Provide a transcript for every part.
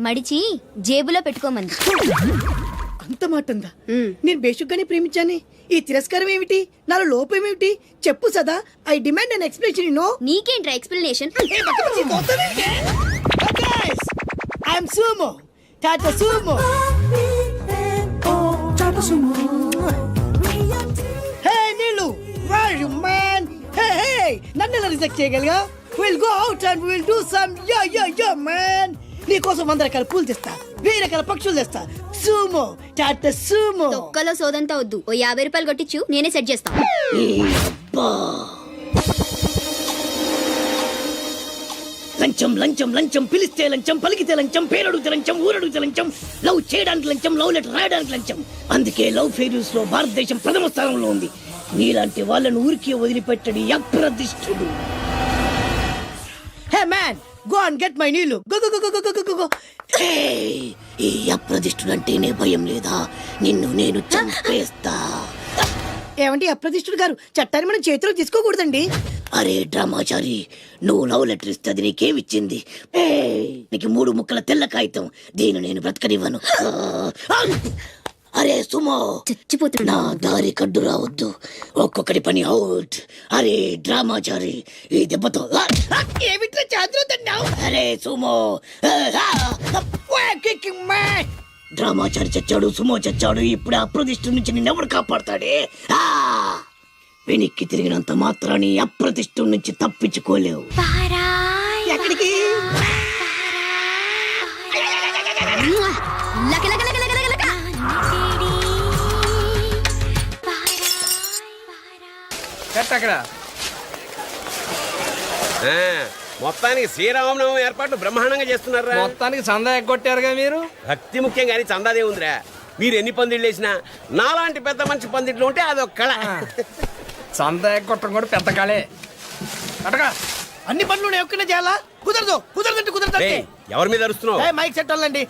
మడిచి జేబులో పెట్టుకోమంది. అంత మాట ఉందా? నేను బేషుగ్గానే ప్రేమించాను. ఈ తిరస్కారం ఏమిటి? నాలో లోపం ఏమిటి? చెప్పు Sada. I demand an explanation. No నీకేంట్రా explanation? I'm Sumo, Tata Sumo. Hey Neelu, where are you man? Hey, నన్ను ఎలా రిజెక్ట్ చేయగలిగా? We'll go out and we'll do some yeah man. నీకోసం 100 రకాల పూలు తెస్తా, 1000 రకాల పక్షులు తెస్తా. Sumo, Tata Sumo. తొక్కలో సోదంతా వద్దు. ఓ 50 రూపాయలు కొట్టించు, నేనే సెట్ చేస్తా. లంచం లంచం లంచం, పిలిస్తే లంచం, పలికితే లంచం, పేరడుగుతే లంచం, ఊరడుగుతే లంచం, లవ్ చేయడానికి లంచం, లవ్ లెటర్ రాయడానికి లంచం. అందుకే లవ్ ఫెయిల్యూర్స్ లో భారతదేశం ప్రథమ స్థానంలో ఉంది. నీలాంటి వాళ్ళను ఊరికి వదిలిపెట్టడి అప్రదిష్టుడు. Hey man, go and get my నీళ్ళు. Go go go go go go. ఈ అప్రదిష్టుడు అంటేనే భయం లేదా? నిన్ను నేను చంపేస్తా. ఏమండి అప్రదిష్టుడు గారు, చట్టాన్ని మనం చేతిలో తీసుకోకూడదండి. అరే డ్రామాచారి, నువ్వు లవ్ లెటర్ ఇస్తే అది నీకేమిచ్చింది? నీకు 3 ముక్కల తెల్ల కాగితం. దీన్ని నేను బ్రతకనివ్వను. అరే సుమో, చచ్చిపోతున్నా. నా దారి కడ్డు రావద్దు. ఒక్కొక్కటి పని అవుట్. అరే డ్రామాచారి, ఈ దెబ్బతో ఏమిట్రా చాదురుతున్నావు? అరే సుమో, డ్రామాచారి చచ్చాడు, సుమో చచ్చాడు. ఇప్పుడు అప్రతిష్ఠ నుంచి నిన్నెవడు కాపాడతాడే? వెనక్కి తిరిగినంత మాత్రాన్ని అప్రతిష్ఠ నుంచి తప్పించుకోలేవు. ఎక్కడికి? మొత్తానికి శ్రీరామనవమి ఏర్పాట్లు బ్రహ్మాండంగా చేస్తున్నారా? మొత్తానికి చందా ఎగ్గొట్టారుగా మీరు. భక్తి ముఖ్యం కానీ చందాదే ఉందిరా. మీరు ఎన్ని పందిళ్ళు వేసినా నాలాంటి పెద్ద మనిషి పందిట్లో ఉంటే అదొక కళ. చందా ఎగ్గొట్టడం కూడా పెద్ద కళే. అటగా అన్ని పనులు ఎక్కడే చేయాలా? కుదరదు కుదరదంటే కుదరదు. ఎవరి మీద అరుస్తున్నావు? మైక్ సెట్ అవ్వాలండి.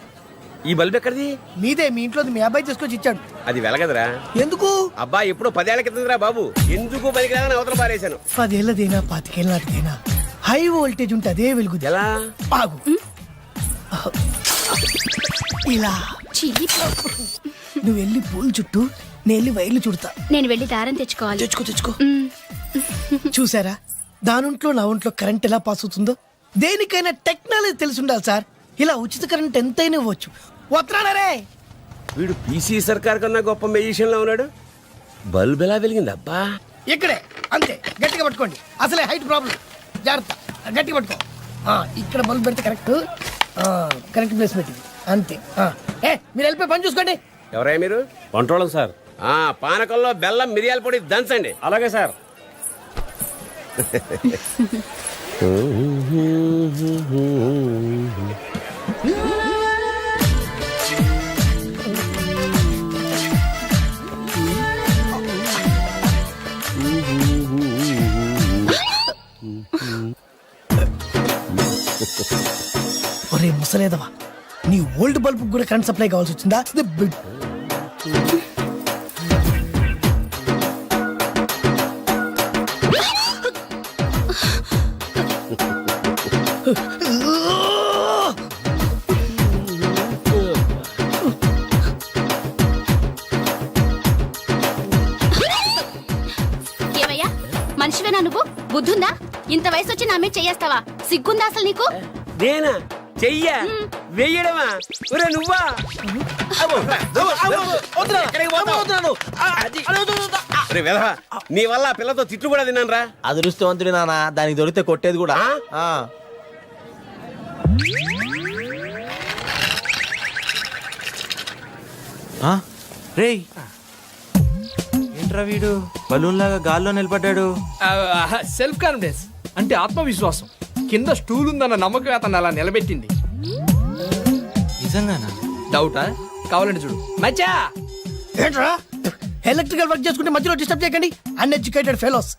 ఈ బల్బు ఎక్కడిది? మీదే, మీ ఇంట్లో మీ అబ్బాయి తీసుకొచ్చి ఇచ్చాడు. అది వెలగదరా. ఎందుకు? అబ్బా ఎప్పుడో 10 ఏళ్ల కిందరా బాబు. ఎందుకు పనికిరాదని అవతల పారేశాను. 10 ఏళ్ళదేనా 25 ఏళ్ళ నాటిదేనా హై వోల్టేజ్ ఉంటే అదే వెలుగుది. ఎలా? ఆగు. ఇలా నువ్వు వెళ్ళి పూల చుట్టూ, నేను వెళ్ళి వైర్లు చుడతా. నేను వెళ్ళి దారం తెచ్చుకోవాలి. తెచ్చుకో. చూసారా, దానింట్లో నా ఒంట్లో కరెంట్ ఎలా పాస్ అవుతుందో? దేనికైనా టెక్నాలజీ తెలిసి ఉండాలి సార్. ఇలా ఉచిత కరెంట్ ఎంతైనా ఇవ్వచ్చు. వస్తున్నారే. వీడు పీసీ సర్కార్ కన్నా గొప్ప మెజిషియన్ లో ఉన్నాడు. బల్బ్ ఎలా వెలిగింది అబ్బా? ఇక్కడే అంతే. గట్టిగా పట్టుకోండి, అసలే హైట్ ప్రాబ్లం. జాగ్రత్త, గట్టిగా పట్టుకో. ఇక్కడ బల్బ్ పెడితే కరెక్ట్ ప్లేస్మెంట్ ఇది. అంతే. మీరు వెళ్ళిపోయి పని చూసుకోండి. ఎవరయ్యా మీరు? వంటోళం సార్. పానకంలో బెల్లం మిరియాల పొడి దంచండి. అలాగే సార్. ఒరే ముసలేదవా, నీ ఓల్డ్ బల్బ్ కూడా కరెంట్ సప్లై కావాల్సి వచ్చిందా? ఏమయ్యా, మనిషివేనా నువ్వు? బుద్ధుందా? ఇంత వయసు వచ్చి నా మీద చెయ్యేస్తావా? సిగ్గుందా అసలు నీకు? నేనా చెయ్యా? వెయ్యడమా? ఒరే నువ్వా? నీ వల్ల పిల్లతో తిట్లు కూడా తిన్నాను రా. అదృష్టవంతుడి నాన్న, దానికి దొరికితే కొట్టేది కూడా. రేయ్, ఏంట్రా వీడు బలూన్ లాగా గాల్లో నిలబడ్డాడు? సెల్ఫ్ కాన్ఫిడెన్స్ అంటే ఆత్మవిశ్వాసం. కింద స్టూల్ ఉందన్న నమ్మకం అతను అలా నిలబెట్టింది. నిజంగానా? డౌటా? కావాలంటే చూడు. మచ్చా ఏంట్రా, ఎలక్ట్రికల్ వర్క్ చేసుకుంటే మధ్యలో డిస్టర్బ్ చేయకండి. Uneducated fellows.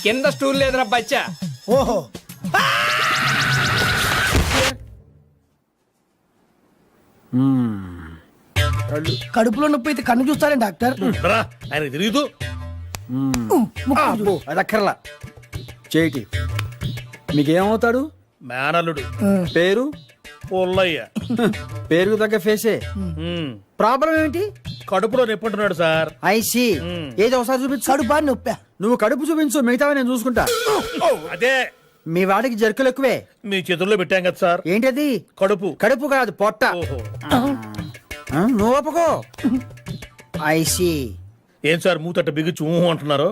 కింద స్టూల్ లేదురా బచ్చా. ఓహో, కడుపులో నొప్పి అయితే కన్ను చూస్తారండి డాక్టర్. ఆయన తిరుగుతూ అది అక్కర్లా. చేయిటి మీకేమవుతాడు? మేనల్లుడు. పేరు పుల్లయ్య. పేరుకు తగ్గ ఫేసే. ప్రాబ్లం ఏమిటి? కడుపులో నొప్పంటున్నాడు సార్. ఐసి ఏదో ఒకసారి చూపించు. కడుపా నొప్పా? నువ్వు కడుపు చూపించు, మిగతావి నేను చూసుకుంటా. అదే మీ వాడికి జర్కులు ఎక్కువే. మీ చేతుల్లో పెట్టాం కదా సార్. ఏంటది? కడుపు. కడుపు కాదు, పొట్ట. ఓహో. నువ్వు ఒప్పుకో. ఐసి ఏం సార్ మూతట్ట బిగుచు అంటున్నారు?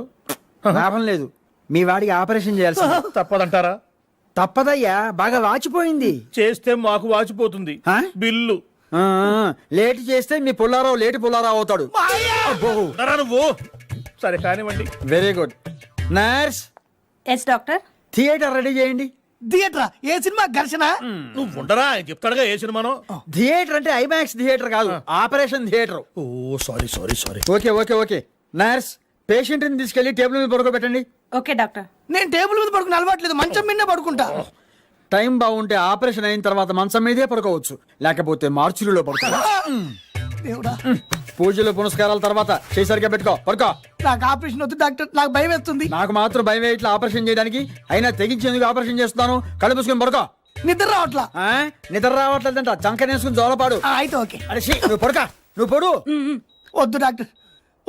లాభం లేదు. మీ వాడికి ఆపరేషన్ చేయాల్సి. తప్పదంటారా? తప్పదయ్యా, బాగా వాచిపోయింది. చేస్తే మాకు వాచిపోతుంది ఆ? బిల్లు. లేట్ చేస్తే మీ పుల్లారావు లేటి పుల్లారావు అవుతాడు. అబ్బో. ఉండరా నువ్వు? సరే కానివ్వండి. Very good. Nurse, yes doctor. Theatre ready చేయండి. థియేటరా? ఏ సినిమా? ఘర్షణ? నువ్వు ఉండరా, ఆయన చెప్తాడుగా ఏ సినిమానో. థియేటర్ అంటే ఐమాక్స్ థియేటర్ కాదు, operation theatre. Oh sorry sorry sorry. Okay okay okay. Nurse, patient ని తీసుకెళ్లి టేబుల్ మీద పడుకోబెట్టండి. Okay doctor. నేను టేబుల్ మీద పడుకుని అలవాట్లేదు, మంచం మీద పడుకుంటా. టైం బాగుంటే ఆపరేషన్ అయిన తర్వాత మంచం మీదే పడుకోవచ్చు, లేకపోతే మార్చురీలో పడుకో. దేవుడా, పూజలు పునస్కారాల తర్వాత చేసరిగా పెట్టుకో, పడుకో. నాకు ఆపరేషన్ వద్దు డాక్టర్, నాకు భయం వేస్తుంది. నాకు మాత్రం భయం ఇట్లా ఆపరేషన్ చేయడానికి. అయినా తెగించేందుకు ఆపరేషన్ చేస్తున్నాను. కళ్ళు మూసుకొని పడుకో. నిద్ర రావట్లా. నిద్ర రావట్లేదంట, చంకనేసుకుని జోలపాడు. అయితే ఓకే. అరే ఛీ, నువ్వు పడుకో, నువ్వు పడు. వద్దు డాక్టర్,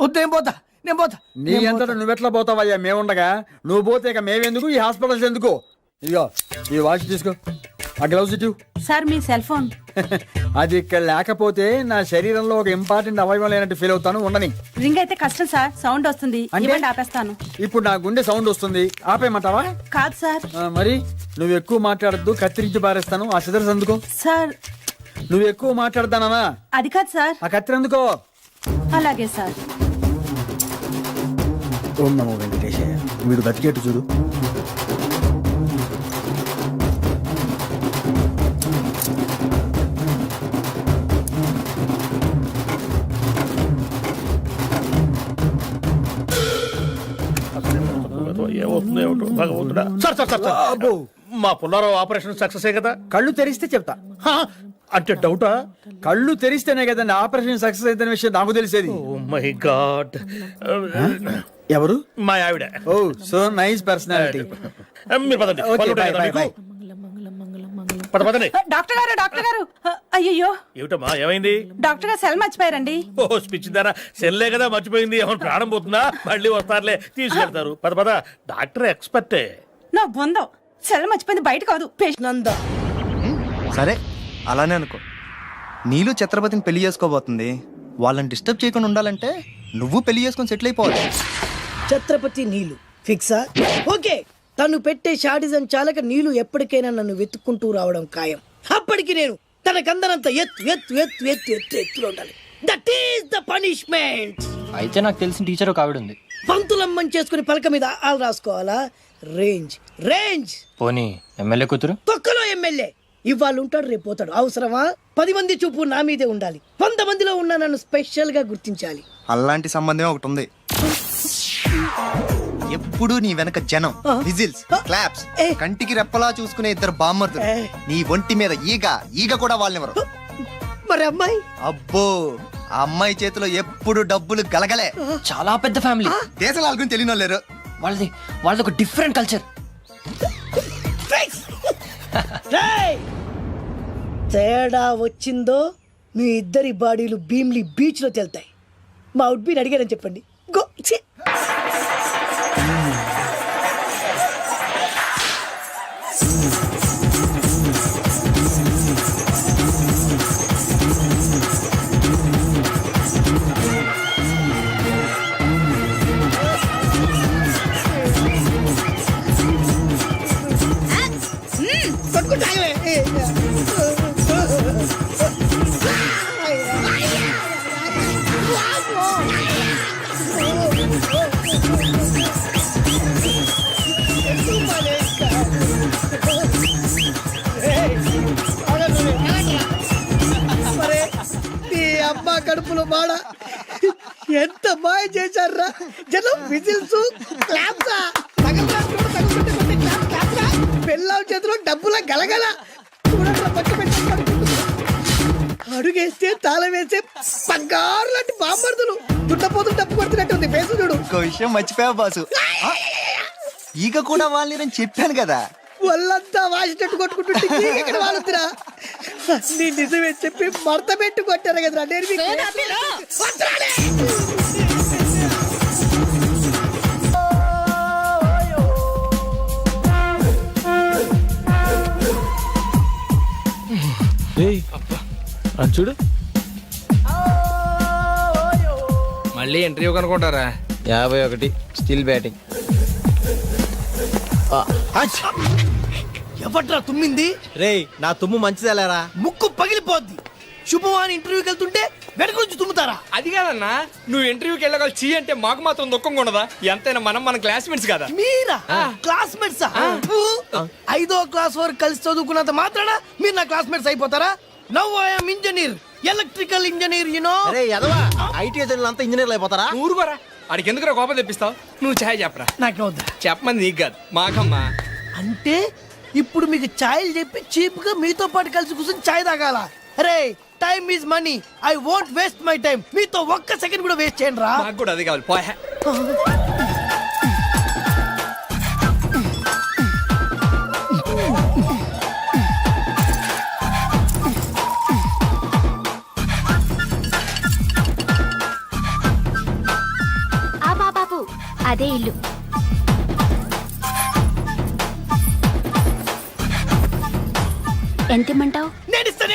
వద్దు. ఏం పోతా, నేను పోతా. నీ అంతటా నువ్వెట్లా పోతావయ్యా మేముండగా? నువ్వు పోతే ఇక మేమెందుకు, ఈ హాస్పిటల్స్ ఎందుకు? ఇదిగో ఈ వాచ్ తీసుకో, ఆ గ్లౌజ్ ఇటు. సార్ మీ సెల్ ఫోన్. అది ఇక్కడ లేకపోతే నా శరీరంలో ఒక ఇంపార్టెంట్ అవయవం లేనట్టు ఫీల్ అవుతాను. ఉండని. రింగ్ అయితే కష్టం సార్, సౌండ్ వస్తుంది. అంటే? ఇవ్వండి, ఆపేస్తాను. ఇప్పుడు నా గుండె సౌండ్ వస్తుంది, ఆపేయమంటావా? కాదు సార్. మరి నువ్వు ఎక్కువ మాట్లాడద్దు, కత్తిరించి పారేస్తాను. ఆ సిదర్స్ అందుకో. సార్ నువ్వు ఎక్కువ మాట్లాడతానా? అది కాదు సార్. ఆ కత్తిరి అందుకో. అలాగే సార్. ఓం నమో వెంకటేశయ్య. వీడు బతికేట్టు చూడు. ఏమవుతుందో ఏమిటో భగవంతుడా. సార్ సార్ సార్ సార్, మా పుల్లారావు ఆపరేషన్ సక్సెస్ కదా? కళ్ళు తెరిస్తే చెప్తా. హా, అంటే డౌటా? కళ్ళు తెరిస్తేనే కదండి ఆపరేషన్ సక్సెస్ అయితే విషయం నాకు తెలిసేది. Oh my God. ఎవరు? మా ఆవిడ. Oh so nice personality. మీరు పదండి. ఓకే, పనులు ఉంటాయి బై, కదా బై, మీకు? పదండి. డాక్టర్ గారు, డాక్టర్ గారు. అయ్యో, ఏమిటమ్మా ఏమైంది? డాక్టర్ గారు సెల్ మర్చిపోయారండి. ఓ స్పిచ్ దారా, సెల్లే కదా మర్చిపోయింది. ఏమన్నా ప్రాణం పోతుందా? మళ్ళీ వస్తారులే, తీసుకెళ్తారు. పద పద, డాక్టర్ ఎక్స్పర్టే. నా బొందో సెల్ మర్చిపోయింది, బయట కాదు. నంద, సరే అలానే అనుకో. నీళ్ళు ఛత్రపతిని పెళ్లి చేసుకోబోతుంది. వాళ్ళని డిస్టర్బ్ చేయకుండా ఉండాలంటే నువ్వు పెళ్లి చేసుకొని సెటిల్ అయిపోవాలి. ఛత్రపతి నీలు ఫిక్సా? ఓకే. తను పెట్టే షాడిజం చాలక నీలు ఎప్పటికైనా నన్ను వెతుక్కుంటూ రావడం ఖాయం. అప్పటికి నేను తనకందనంత ఎత్తు ఎత్తు ఎత్తు ఎత్తు ఎత్తు ఎత్తులో ఉండాలి. That is the punishment. అయితే నాకు తెలిసిన టీచర్ ఒక ఆవిడ ఉంది. పంతులమ్మని చేసుకుని పలక మీద ఆలు రాసుకోవాలా? Range range. పోనీ ఎమ్మెల్యే కూతురు? తొక్కలో ఎమ్మెల్యే. ఇవాళ ఉంటాడు, రేపు పోతాడు. అవసరమా? 10 మంది చూపు నా మీదే ఉండాలి. 100 మందిలో ఉన్న నన్ను స్పెషల్ గా గుర్తించాలి. అలాంటి సంబంధం ఒకటి ఉంది. ఎప్పుడు నీ వెనక జనం, విజిల్స్, క్లాప్స్, కంటికి రెప్పలా చూసుకునే ఇద్దరు బామ్మర్దులు. నీ ఒంటి మీద ఈగ కూడా వాళ్ళెవరు. మరి అమ్మాయి? అబ్బో, ఆ అమ్మాయి చేతిలో ఎప్పుడు డబ్బులు గలగలే. చాలా పెద్ద ఫ్యామిలీ. దేశాల వాళ్ళకి తెలియని వాళ్ళు లేరు. వాళ్ళది ఒక డిఫరెంట్ కల్చర్. తేడా వచ్చిందో మీ ఇద్దరి బాడీలు భీమ్లీ బీచ్ లో తేలుతాయి. మా ఉడ్బీని అడిగారని చెప్పండి. గో. అమ్మా కడుపులో బాడ ఎంత మాయ చేశారా జనం. విజిల్స్, క్లాప్సా, పెళ్ళాం చేతిలో డబ్బుల గలగల. అడుగేస్తే తాళం వేస్తే బంగారు లాంటి బాంబర్దులు. దుట్టపోతులు డబ్బు కొడుతున్నట్టుంది ఫేసు చూడు. ఇంకో విషయం మర్చిపోయావు బాసు, ఈగ కూడా వాళ్ళని చెప్పాను కదా. వాళ్ళంతా వాసినట్టు కొట్టుకుంటుంటే ఇక్కడ వాళ్ళురా. నీ నిజమే చెప్పి మడత పెట్టి కొట్టారు కదరా నేను మీకు వదరాలే. చూడు మళ్ళీ ఇంటర్వ్యూ కనుకుంటారా? 51 స్టిల్ బ్యాటింగ్. ఎవట్రా తుమ్మింది? రేయ్ నా తుమ్ము మంచిదేలేరా. ముక్కు పగిలిపోద్ది. శుభవాని ఇంటర్వ్యూకి వెళ్తుంటే వెనక నుంచి తుమ్ముతారా? అది కాదన్నా, నువ్వు ఇంటర్వ్యూకి వెళ్ళగల చీ అంటే మాకు మాత్రం దుఃఖంగా ఉండదా? ఎంతైనా మన క్లాస్మేట్స్ కదా. మీరా క్లాస్మేట్స్? 5వ క్లాస్ వరకు కలిసి చదువుకున్నంత మాత్రాన మీరు నా క్లాస్మేట్స్ అయిపోతారా? Now I'm engineer, electrical engineer, you know. అరే ఎదవా, ఐటీ ఏజెంట్లు అంతా ఇంజనీర్లు అయిపోతారా? ఊరుకోరా, ఆడికి ఎందుకు కోపం తెప్పిస్తావు? నువ్వు ఛాయ్ చెప్పరా. నాకు వద్దా? చెప్పమంది నీకు కాదు, మాకమ్మా. అంటే ఇప్పుడు మీకు ఛాయలు చెప్పి చీప్ గా మీతో పాటు కలిసి కూర్చొని ఛాయ్ తాగాల? అరే time is money, I won't waste my time. మీతో ఒక్క సెకండ్ కూడా వేస్ట్ చేయండి రా. నాకు కూడా అది కావాలి, పోయా. ఆ బాబు అదే ఇల్లు. ఎంత ఇమ్మంటావు? నేను ఇస్తాను.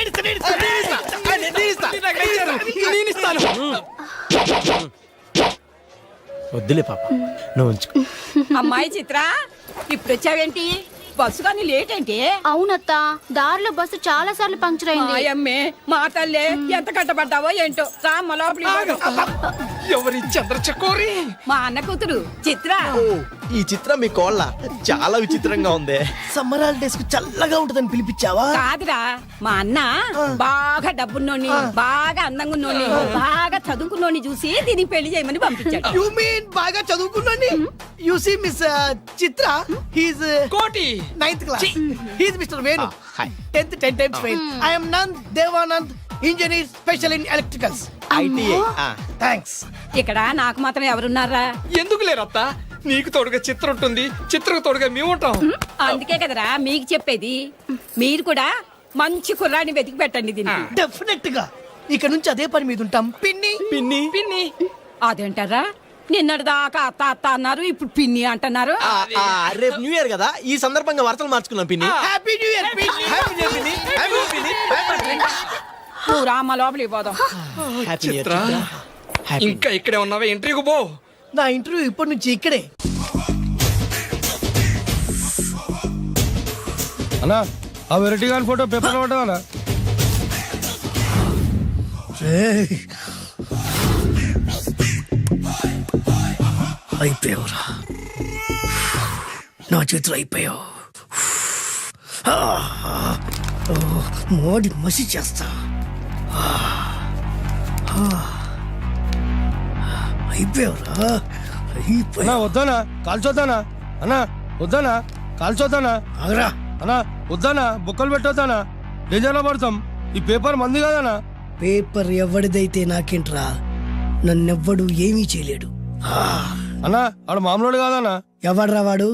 వద్దులే పాప, నువ్వు ఉంచుకో. అమ్మాయి చిత్ర, ఇప్పుడు వచ్చావేంటి? బస్సు కానీ లేట్ ఏంటి? అవునత్త, దారిలో బస్సు చాలా సార్లు పంక్చర్ అయింది. అమ్మే మా తల్లే, ఎంత కట్టబడ్డావో ఏంటో. రామ్మ లోపలికి పోదాం. ఎవరి చంద్రచకోరి? మా అన్న కూతురు చిత్ర. ఈ చిత్రం మీ కోళ్ళ చాలా విచిత్రంగా ఉంది. సమ్మర్ హాలిడేస్ కు చల్లగా ఉంటదని పిలిపించావా? కాదురా, మా అన్న బాగా డబ్బున్నోని, బాగా అందంగా ఉన్నోని, బాగా చదువుకున్నోని చూసి దీనికి పెళ్లి చేయమని పంపించాడు. యు మీన్ బాగా చదువుకున్నాని? You see Miss Chitra, he's Koti 9th class. He's Mister Venu, 10th 10 times fail. I am Nand Devanand, engineer special in electricals. ITI. Thanks. ఇక్కడ నాకు మాత్రం ఎవరున్నారా? ఎందుకు లేరత్త? నీకు తోడుగా చిత్రం ఉంటుంది, చిత్రకు తోడుగా మేము ఉంటాం. అందుకే కదరా మీకు చెప్పేది. మీరు కూడా మంచి కుర్రాన్ని వెతికి పెట్టండి దీనికి. డెఫినెట్ గా ఇక నుంచి అదే పని మీద ఉంటాం. పిన్ని పిన్ని పిన్ని అదేంటారా? నిన్నటి దాకా అత్త అత్త అన్నారు, ఇప్పుడు పిన్ని అంటున్నారు. రేపు న్యూ ఇయర్ కదా, ఈ సందర్భంగా వార్తలు మార్చుకున్నాం పిన్ని. హ్యాపీ న్యూ ఇయర్ పిన్ని. హ్యాపీ న్యూ ఇయర్ పిన్ని. హ్యాపీ న్యూ ఇయర్ పిన్ని. నువ్వు రామ్మ లోపలికి పోదాం. చిత్ర, ఇంకా ఇక్కడే ఉన్నావే? ఇంటర్వ్యూకి పో. నా ఇంటర్వ్యూ ఇప్పటి నుంచి ఇక్కడే. అన్నా ఆ వెరైటీ గాని ఫోటో పేపర్ పడ్డా? అయిపోయావురా, నా చేతులు అయిపోయావు. మోడి మసి చేస్తా. అయిపోయావురా, అన్నా వద్దానా కాల్చొద్దానా? అన్నా వద్దానా కాల్చొద్దానా? ఆగరా. అన్నా వద్దానా, బొక్కలు పెట్టొద్దానా? డేంజర్లో పడతాం. ఈ పేపర్ మంది కాదనా? పేపర్ ఎవడిదైతే నాకేంట్రా, నన్నెవ్వడు ఏమీ చేయలేడు. అన్నా ఆడు మామూలు కాదనా? ఎవడ్రా వాడు?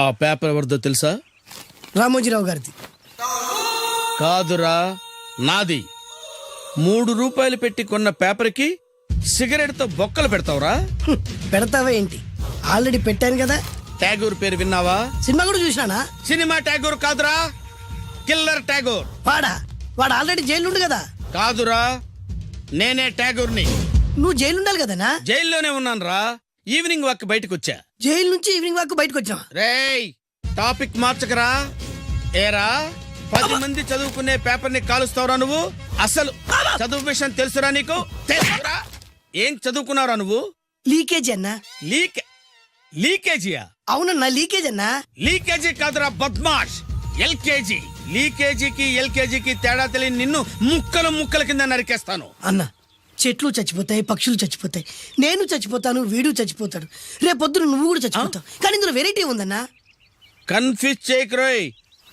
ఆ పేపర్ ఎవరిదో తెలుసా? రామోజీరావు గారిది. కాదురా, నాది. 3 రూపాయలు పెట్టి కొన్న పేపర్కి సిగరెట్ తో బొక్కలు పెడతావురా? పెడతావా ఏంటి? ఆల్రెడీ పెట్టాను కదా. ట్యాగూర్ పేరు విన్నావా? సినిమా కూడా చూసినానా? సినిమా ట్యాగూర్ కాదురా, కిల్లర్ ట్యాగూర్. వాడు ఆల్రెడీ జైలు కదా. కాదురా, నేనే ట్యాగూర్ని. నువ్వు జైలు ఉండాలి కదనా? జైల్లోనే ఉన్నాను రా. ఈవినింగ్ వాక్ బయటకు వచ్చా. జైలు నుంచి ఈవినింగ్ వాక్ బయటకు వచ్చా. రేయ్, టాపిక్ మార్చకరా. ఏరా, 10 మంది చదువుకునే పేపర్ ని కాలుస్తావురా నువ్వు? అసలు చదువు విషయం తెలుసురా నీకు? తెలుసురా? ఏం చదువుకున్నారా నువ్వు? లీకేజీ అన్నా. లీకేజీయా? అవునన్నా, లీకేజ్ అన్నా. లీకేజీ కాదురా బద్మాష్, ఎల్కేజీ లీకేజీకి ఎల్కేజీకి తేడా తెలియని నిన్ను ముక్కలు ముక్కల కింద నరికేస్తాను. అన్న చెట్లు చచ్చిపోతాయి, పక్షులు చచ్చిపోతాయి, నేను చచ్చిపోతాను, వీడు చచ్చిపోతాడు, రేపొద్దున నువ్వు కూడా చచ్చిపోతావు. కానీ ఇందులో వెరైటీ ఉందన్నా. కన్ఫ్యూజ్ చేయకురోయ్,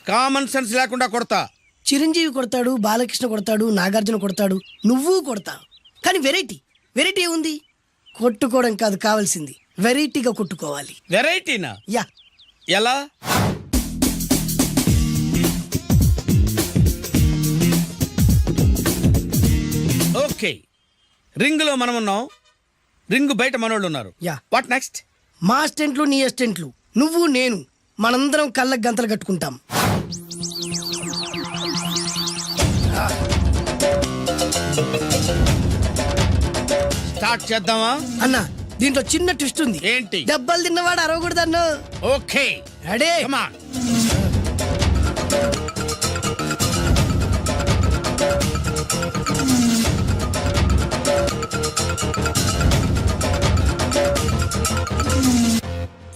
కామన్ సెన్స్ లేకుండా కొడతా. చిరంజీవి కొడతాడు, బాలకృష్ణ కొడతాడు, నాగార్జున కొడతాడు, నువ్వు కొడతావు. కానీ వెరైటీ ఉంది. కొట్టుకోవడం కాదు కావాల్సింది, వెరైటీగా కొట్టుకోవాలి. వెరైటీనా? యా. ఎలా? ఓకే, రింగ్ లో మనం ఉన్నాం, రింగ్ బయట మనోళ్ళు ఉన్నారు. యా. What next? మా అసిస్టెంట్లు, నీ అసిస్టెంట్లు, నువ్వు నేను, మనందరం కళ్ళకు గంతలు కట్టుకుంటాం. స్టార్ట్ చేద్దామా? అన్న దీంట్లో చిన్న ట్విస్ట్ ఉంది. ఏంటి? దెబ్బలు తిన్నవాడు అరవకూడదు అన్న. Okay, ready? Come on.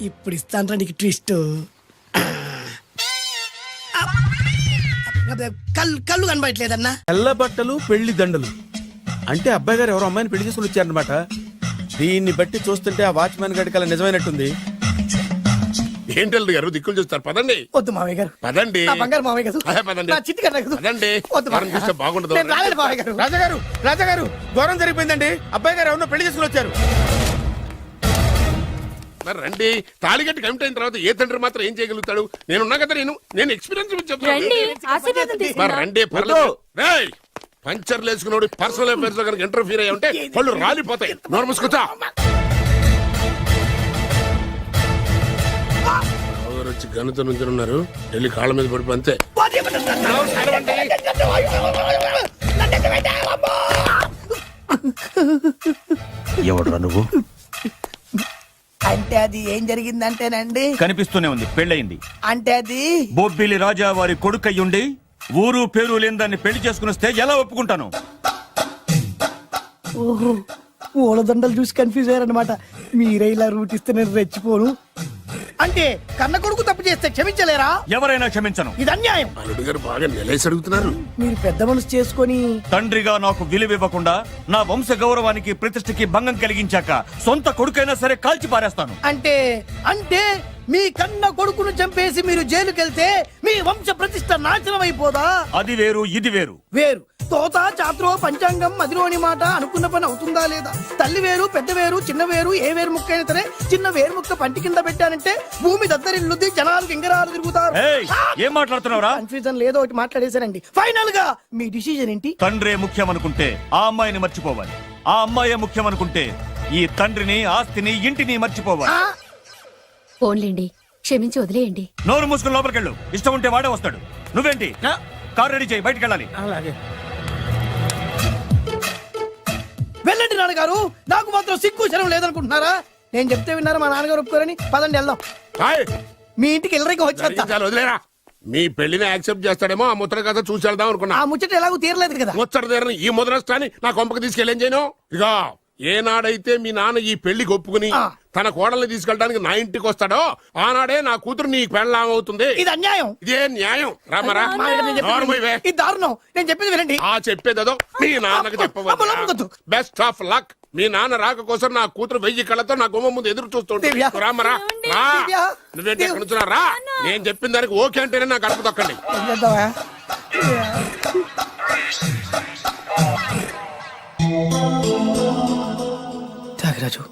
ఇప్పుడు ఇస్తాను నీకు ట్విస్ట్. కళ్ళు కనబడట్లేదన్నా. తెల్ల బట్టలు, పెళ్లి దండలు అంటే అబ్బాయి గారు ఎవరో అమ్మాయిని పెళ్లి చేసుకుని వచ్చారనమాట. దీన్ని బట్టి చూస్తుంటే ఆ వాచ్మెన్ గడి కల నిజమైనట్టుంది. ఏంటల్లుడు గారు దిక్కులు చూస్తారు? పదండి. వద్దు మామయ్య గారు. పదండి. నా బంగారు మామయ్య గారు. అదే పదండి. నా చిట్టి కన్నా గారు. పదండి. వద్దు వారం చూస్తే బాగుండదు. నేను రాలేను మామయ్య గారు. రాజాగారు ఘోరం జరిగిపోయిందండి. అబ్బాయి గారు ఎవరినో పెళ్లి చేసుకుని వచ్చారు. మరి రండి. తాళిగట్టి కమిట్ అయిన తర్వాత ఏ తండ్రి మాత్రం ఏం చేయగలుగుతాడు? నేనున్నా కదా, నేను ఎక్స్పీరియన్స్ చెప్తాను. మరి రండి, పర్లేదు. రేయ్, పంచర్లు వేసుకున్నాడు పర్సనల్ అఫైర్స్ లో కనుక ఇంటర్ఫీర్ అయ్యి ఉంటే పళ్ళు రాలిపోతాయి. నోరు మూసుకొచ్చా. వచ్చి గణిత నుంచి ఉన్నారు, వెళ్ళి కాళ్ళ మీద పడిపో అంతే. ఎవడురా నువ్వు? అంటే అది ఏం జరిగిందంటేనండి, కనిపిస్తూనే ఉంది, పెళ్ళయింది. అంటే అది బొబ్బిలి రాజా వారి కొడుకయ్యుండి ఊరు పేరు లేని దాన్ని పెళ్లి చేసుకుని వస్తే ఎలా ఒప్పుకుంటాను? ఓహో పూలదండలు చూసి కన్ఫ్యూజ్ అయ్యారనమాట. మీరే ఇలా రూట్ ఇస్తే నేను రెచ్చిపోను. అంటే కన్న కొడుకు తప్పు చేస్తే క్షమించలేరా? ఎవరైనా క్షమించను. ఇది అన్యాయం. అల్లుడు గారు బాగా నిలేసి అడుగుతున్నారు. మీరు పెద్ద మనసు చేసుకొని తండ్రిగా నాకు విలువివ్వకుండా నా వంశ గౌరవానికి ప్రతిష్టకి భంగం కలిగించాక సొంత కొడుకైనా సరే కాల్చి పారేస్తాను. అంటే అంటే మీ కన్న కొడుకును చంపేసి మీరు జైలుకెళ్తే మీ వంశ ప్రతిష్ట నాశనం అయిపోదా? అది వేరు, ఇది వేరు. వేరు. తోత చాత్రో పంచాంగం మదిలోని మాట అనుకున్న పని అవుతుందా లేదా? తల్లి వేరు, పెద్ద వేరు, చిన్న వేరు, ఏ వేరు ముక్క అయినా సరే చిన్న వేరు ముక్క పంటి కింద పెట్టానంటే భూమి దద్దరిల్లుద్ది, జనాలు గింగరాలు తిరుగుతారు. ఏయ్, ఏం మాట్లాడుతున్నావురా? కన్ఫ్యూజన్ లేదో ఒకటి మాట్లాడేశానండి. ఫైనల్ గా మీ డిసిజన్ ఏంటి? తండ్రే ముఖ్యం అనుకుంటే ఆ అమ్మాయిని మర్చిపోవాలి. ఆ అమ్మాయే ముఖ్యం అనుకుంటే ఈ తండ్రిని, ఆస్తిని, ఇంటిని మర్చిపోవాలి. ఫోన్లేండి, క్షమించి వదిలేయండి. నోరు మూసుకుని లోపలికెళ్ళు. ఇష్టం ఉంటే వాడే వస్తాడు. నువ్వేంటి? కార్ రెడీ చేయి, బయటికి వెళ్ళాలి. అలాగే. వెళ్ళండి నాన్నగారు, నాకు మాత్రం సిగ్గు శరం లేదనుకుంటున్నారా? నేను చెప్తే విన్నారా? మా నాన్నగారు ఒప్పుకోరని. పదండి వెళ్దాం. హాయ్, మీ ఇంటికి ఎల్లరికి వచ్చేస్తా. జరిగించాలి, వదిలేరా. మీ పెళ్లిని యాక్సెప్ట్ చేస్తాడేమో, ఆ ముద్ర కథ చూసి వెళ్దాం అనుకున్నా. ఆ ముచ్చట ఎలాగో తీరలేదు కదా. ముచ్చట తీరని ఈ ముద్రష్టాన్ని నా కొంపకి తీసుకెళ్ళేం చేయను. ఇక ఏనాడైతే మీ నాన్న ఈ పెళ్లికి ఒప్పుకుని తన కోడల్ని తీసుకెళ్ళడానికి నా ఇంటికి వస్తాడో ఆనాడే నా కూతురు నీ పెళ్ళాం అవుతుంది. ఇది అన్యాయం. ఇదే న్యాయం. రామరా, ఇది దారుణం. నేను చెప్పేది వినండి. ఆ చెప్పేదేదో మీ నాన్నకు చెప్పవచ్చు. నమ్మకొద్దు. Best of luck. మీ నాన్న రాక కోసం నా కూతురు 1000 కళ్ళతో నా గుమ్మ ముందు ఎదురు చూస్తుంటే దివ్య. రామరా, రా. దివ్య. నువ్వేంటి ఎక్కడ నుంచున్నా? రా. నేను చెప్పిన దానికి ఓకే అంటేనే నాకు అడుపు తక్కండి. ఏం చేద్దామా? త్యాగరాజు,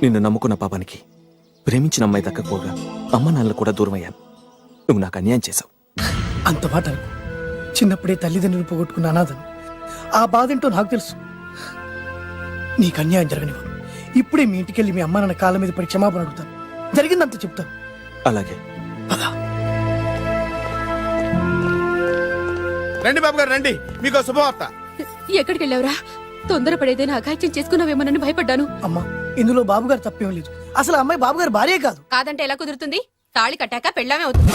నిన్ను నమ్ముకున్న పాపానికి ప్రేమించిన అమ్మాయి దక్కకపోగా అమ్మ నాన్నలు కూడా దూరం అయ్యాను. నువ్వు నాకు అన్యాయం చేశావు. అంత మాట అనుకో. చిన్నప్పుడే తల్లిదండ్రులు పోగొట్టుకున్న అనాథను. ఆ బాధ ఏంటో నాకు తెలుసు. నీకు అన్యాయం జరగనివ్వను. ఇప్పుడే మీ ఇంటికెళ్ళి మీ అమ్మ నాన్న కాళ్ళ మీద పడి క్షమాపణ అడుగుతాను. జరిగిందంత చెప్తాను. అలాగే. రండి బాబు గారు, రండి. మీకు శుభవార్త. ఎక్కడికి వెళ్ళావురా? తొందరపడేదైనా అఘాయిత్యం చేసుకున్నావేమోనని భయపడ్డాను. అమ్మా, ఇందులో బాబుగారు తప్పేం లేదు. అసలు అమ్మాయి బాబుగారు భార్యే కాదు. కాదంటే ఎలా కుదురుతుంది? తాళి కట్టాక పెళ్ళామే అవుతుంది.